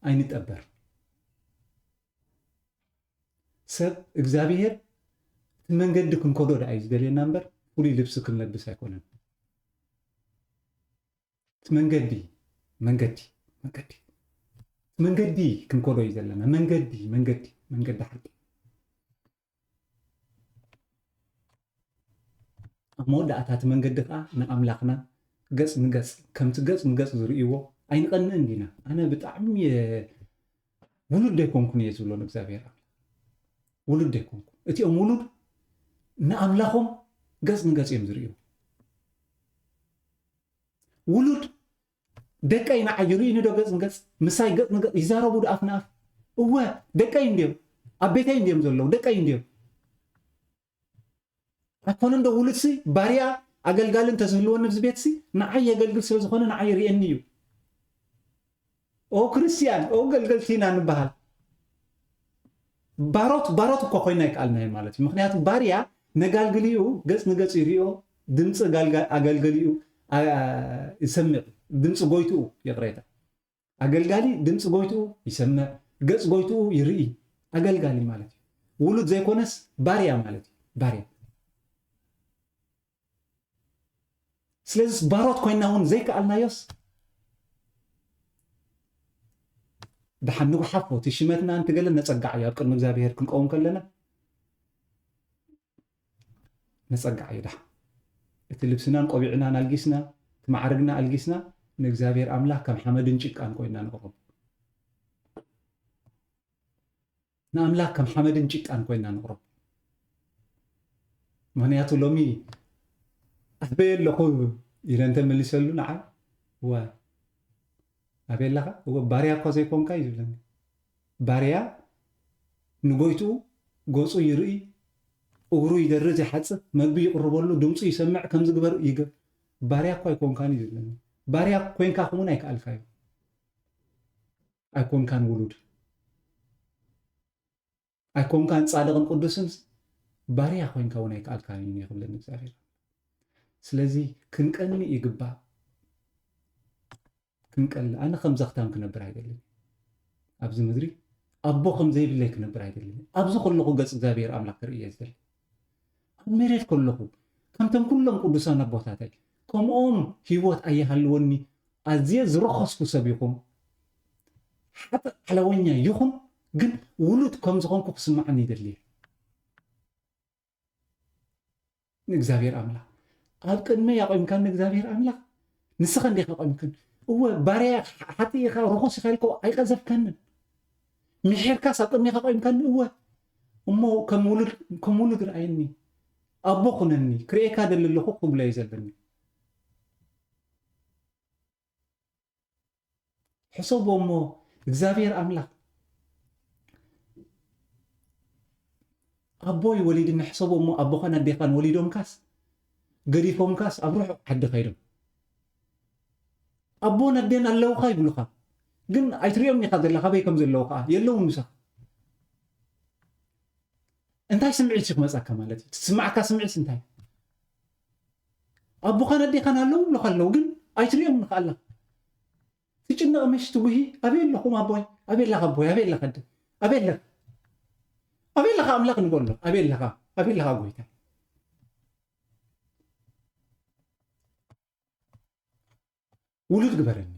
ኣይንጠበር ሰብ እግዚኣብሔር እቲ መንገዲ ክንከዶ ዳ እዩ ዝደልየና እምበር ፍሉይ ልብሲ ክንለብስ ኣይኮነን እቲ መንገዲ ክንከዶ እዩ ዘለና መንገዲ ሓቂ ኣብ መወዳእታ እቲ መንገዲ ከዓ ንኣምላኽና ገጽ ንገጽ ከምቲ ገጽ ንገጽ ዝርእይዎ ኣይንቐንዕን ዲና ኣነ ብጣዕሚ ውሉድ ኣይኮንኩን እየ ዝብሎ ንእግዚኣብሔር ውሉድ ኣይኮንኩ እቲኦም ውሉድ ንኣምላኾም ገጽ ንገጽ እዮም ዝርእዩ ውሉድ ደቀይ ንዓይ ርኢኒ ዶ ገጽ ንገጽ ምሳይ ገጽ ንገጽ ይዛረቡ ዶ ኣፍ ንኣፍ እወ ደቀይ እንድዮም ኣብ ቤተይ እንድዮም ዘለዉ ደቀይ እንድዮም ኣይኮነን ዶ ውሉድሲ ባርያ ኣገልጋሊ እንተዝህልወኒ ብዚ ቤትሲ ንዓይ የገልግል ስለ ዝኾነ ንዓይ ርአኒ እዩ ክርስቲያን ገልገልቲና ንበሃል ባሮት እኳ ኮይና ይከኣልና ማለት እዩ ምክንያቱ ባርያ ነጋልግሊኡ ገጽ ንገጽ ይርኦ ድምፂ ኣገልገሊኡ ይሰምዕ ድምፂ ጎይትኡ የቕሬታ ኣገልጋሊ ድምፂ ጎይትኡ ይሰምዕ ገጽ ጎይትኡ ይርኢ ኣገልጋሊ ማለት እዩ ውሉድ ዘይኮነስ ባርያ ማለት እዩ ባርያ ስለዚ ባሮት ኮይና እውን ዘይከኣልናዮስ ድሓንጉ ሓፎ እቲ ሽመትና እንትገለ ነፀጋዕ እዩ ኣብ ቅድሚ እግዚኣብሔር ክንቀውም ከለና ነፀጋዕ እዩ ድሓ እቲ ልብስናን ቆቢዕናን ኣልጊስና እቲ ማዕርግና ኣልጊስና ንእግዚኣብሔር ኣምላኽ ከም ሓመድን ጭቃን ኮይና ንቕርብ ንኣምላኽ ከም ሓመድን ጭቃን ኮይና ንቕርብ ምክንያቱ ሎሚ ኣበየ ኣለኹ ኢለ እንተመሊሰሉ ንዓይ ኣበየላኻ ባርያ እኳ ዘይኮንካ እዩ ዝብለኒ ባርያ ንጎይትኡ ገፁ ይርኢ እግሩ ይደርዝ ይሓፅብ መግቢ ይቕርበሉ ድምፁ ይሰምዕ ከም ዝግበር ይገብ ባርያ እኳ ኣይኮንካን እዩ ዝብለኒ ባርያ ኮይንካ ከምውን ኣይከኣልካዮ ኣይኮንካን ውሉድ ኣይኮንካን ጻድቕን ቅዱስን ባርያ ኮይንካ እውን ኣይከኣልካን እዩ ይኽብለኒ እግዚአብሔር። ስለዚ ክንቀኒ ይግባእ ክንቀሊ ኣነ ከም ዘኽታም ክነብር ኣይደልን ኣብዚ ምድሪ ኣቦ ከም ዘይብለይ ክነብር ኣይደልን ኣብዚ ከለኹ ገጽ እግዚአብሔር ኣምላክ ክርኢ እየ ዝደሊ ኣብ መሬት ከለኹ ከምቶም ኩሎም ቅዱሳን ኣቦታተይ ከምኦም ሂወት ኣይሃልወኒ ኣዝየ ዝረኸስኩ ሰብ ይኹን ሓጥእ ዓለወኛ ይኹን ግን ውሉድ ከም ዝኾንኩ ክስማዓኒ ይደሊ ንእግዚአብሔር ኣምላክ ኣብ ቅድመይ ኣቆይምካን ንእግዚአብሔር ኣምላክ ንስኻ እንዴት ኣቆይምክን እወ ባርያ ሓጢኢኻ ርኹስ ኢኻ ኢልኮ ኣይቀዘፍከንን ምሕርካስ ኣብ ቅድሜኻ ቆይምካን እወ እሞ ከም ውሉድ ረኣየኒ ኣቦ ኩነኒ ክርእካ ደሊ ኣለኹ ክብሎ እዩ ዘለኒ ሕሰቦ እሞ እግዚአብሔር ኣምላክ ኣቦይ ወሊድና ሕሰቦ እሞ ኣቦኻን ኣዴኻን ወሊዶምካስ ገዲፎምካስ ኣብ ርሑቕ ዓዲ ኸይዶም ኣቦን ኣዴን ኣለውካ ይብሉኻ ግን ኣይትሪኦም ኒኻ ዘለኻ በይ ከም ዘለዉ ከዓ የለውን ምሳኻ እንታይ ስምዒት ክመፀካ ማለት እዩ ትስማዓካ ስምዒት እንታይ ኣቦኻን ኣዴኻን ኣለዉ ይብሉኻ ኣለዉ ግን ኣይትሪኦም ንኻ ኣለኻ ትጭነቕ መሽቲ ውሂ ኣበይ ኣለኹም ኣቦይ ኣበይ ኣለኻ ኣቦይ ኣበይ ኣለኻ ኣደ ኣበይ ኣለኻ ኣምላክ ንበሎ ኣበይ ኣለኻ ጎይታ ውሉድ ግበረኒ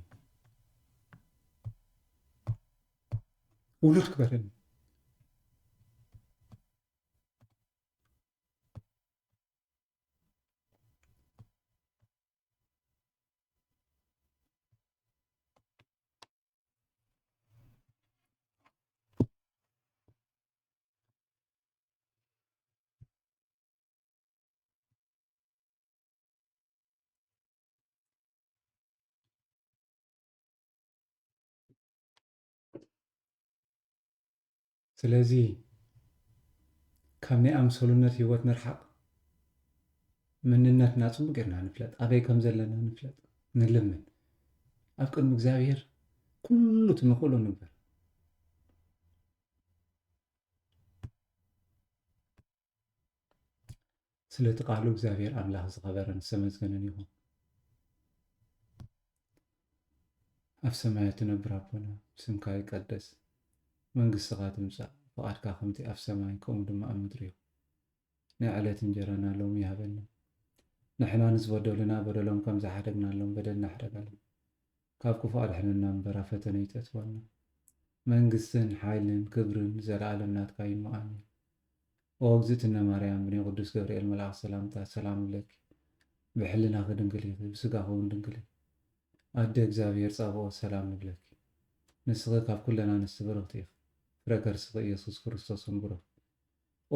ስለዚ ካብ ናይ ኣምሰሉነት ሂወት ንርሓቕ መንነትና ጽቡቕ ጌርና ንፍለጥ ኣበይ ከም ዘለና ንፍለጥ ንልምን ኣብ ቅድሚ እግዚአብሔር ኩሉ ትንኽእሎ ንግበር ስለቲ ቃሉ እግዚአብሔር ኣምላኽ ዝኸበረን ዝተመስገነን ይኹን ኣብ ሰማያት ትነብር ኣቦና ስምካ ይቀደስ መንግሥትኻ ትምጻእ ፈቃድካ ከምቲ ኣብ ሰማይ ከምኡ ድማ ኣብ ምድሪ እዩ ናይ ዕለት እንጀራና ሎሚ ይሃበና ንሕና ንዝበደሉና በደሎም ከም ዝሓደግናሎም በደልና ሓደጋሎም ካብ ክፉእ ኣድሕነና እምበር ኣብ ፈተነ ይተእትወና መንግስትን ሓይልን ክብርን ዘለዓለም ናትካ እዩ ኣሜን ኦ እግዝእትነ ማርያም ብናይ ቅዱስ ገብርኤል መልኣክ ሰላምታ ሰላም ለኪ ብሕልናኺ ድንግል ኢኺ ብስጋኺ እውን ድንግል ኢኺ ኣደ እግዚአብሔር ጸባኦት ሰላም ንብለኪ ንስኺ ካብ ኩለና ኣንስቲ ብርኽቲ ኢኺ ፍረ ከርስኺ ኢየሱስ ክርስቶስ እውን ብሩኽ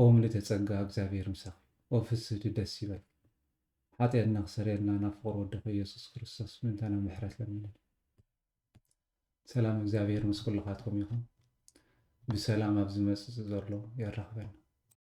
ኦ ምልእተ ጸጋ እግዚአብሔር ምሳኺ ኦ ፍስሕቲ ደስ ይበል ሓጢአትና ክሰረየልና ናብ ፍቕሪ ወድኺ ኢየሱስ ክርስቶስ ምንተና ምሕረት ለምንና ሰላም እግዚአብሔር ምስ ኩልኻትኩም ይኹን ብሰላም ኣብ ዝመጽእ ዘሎ የራኽበና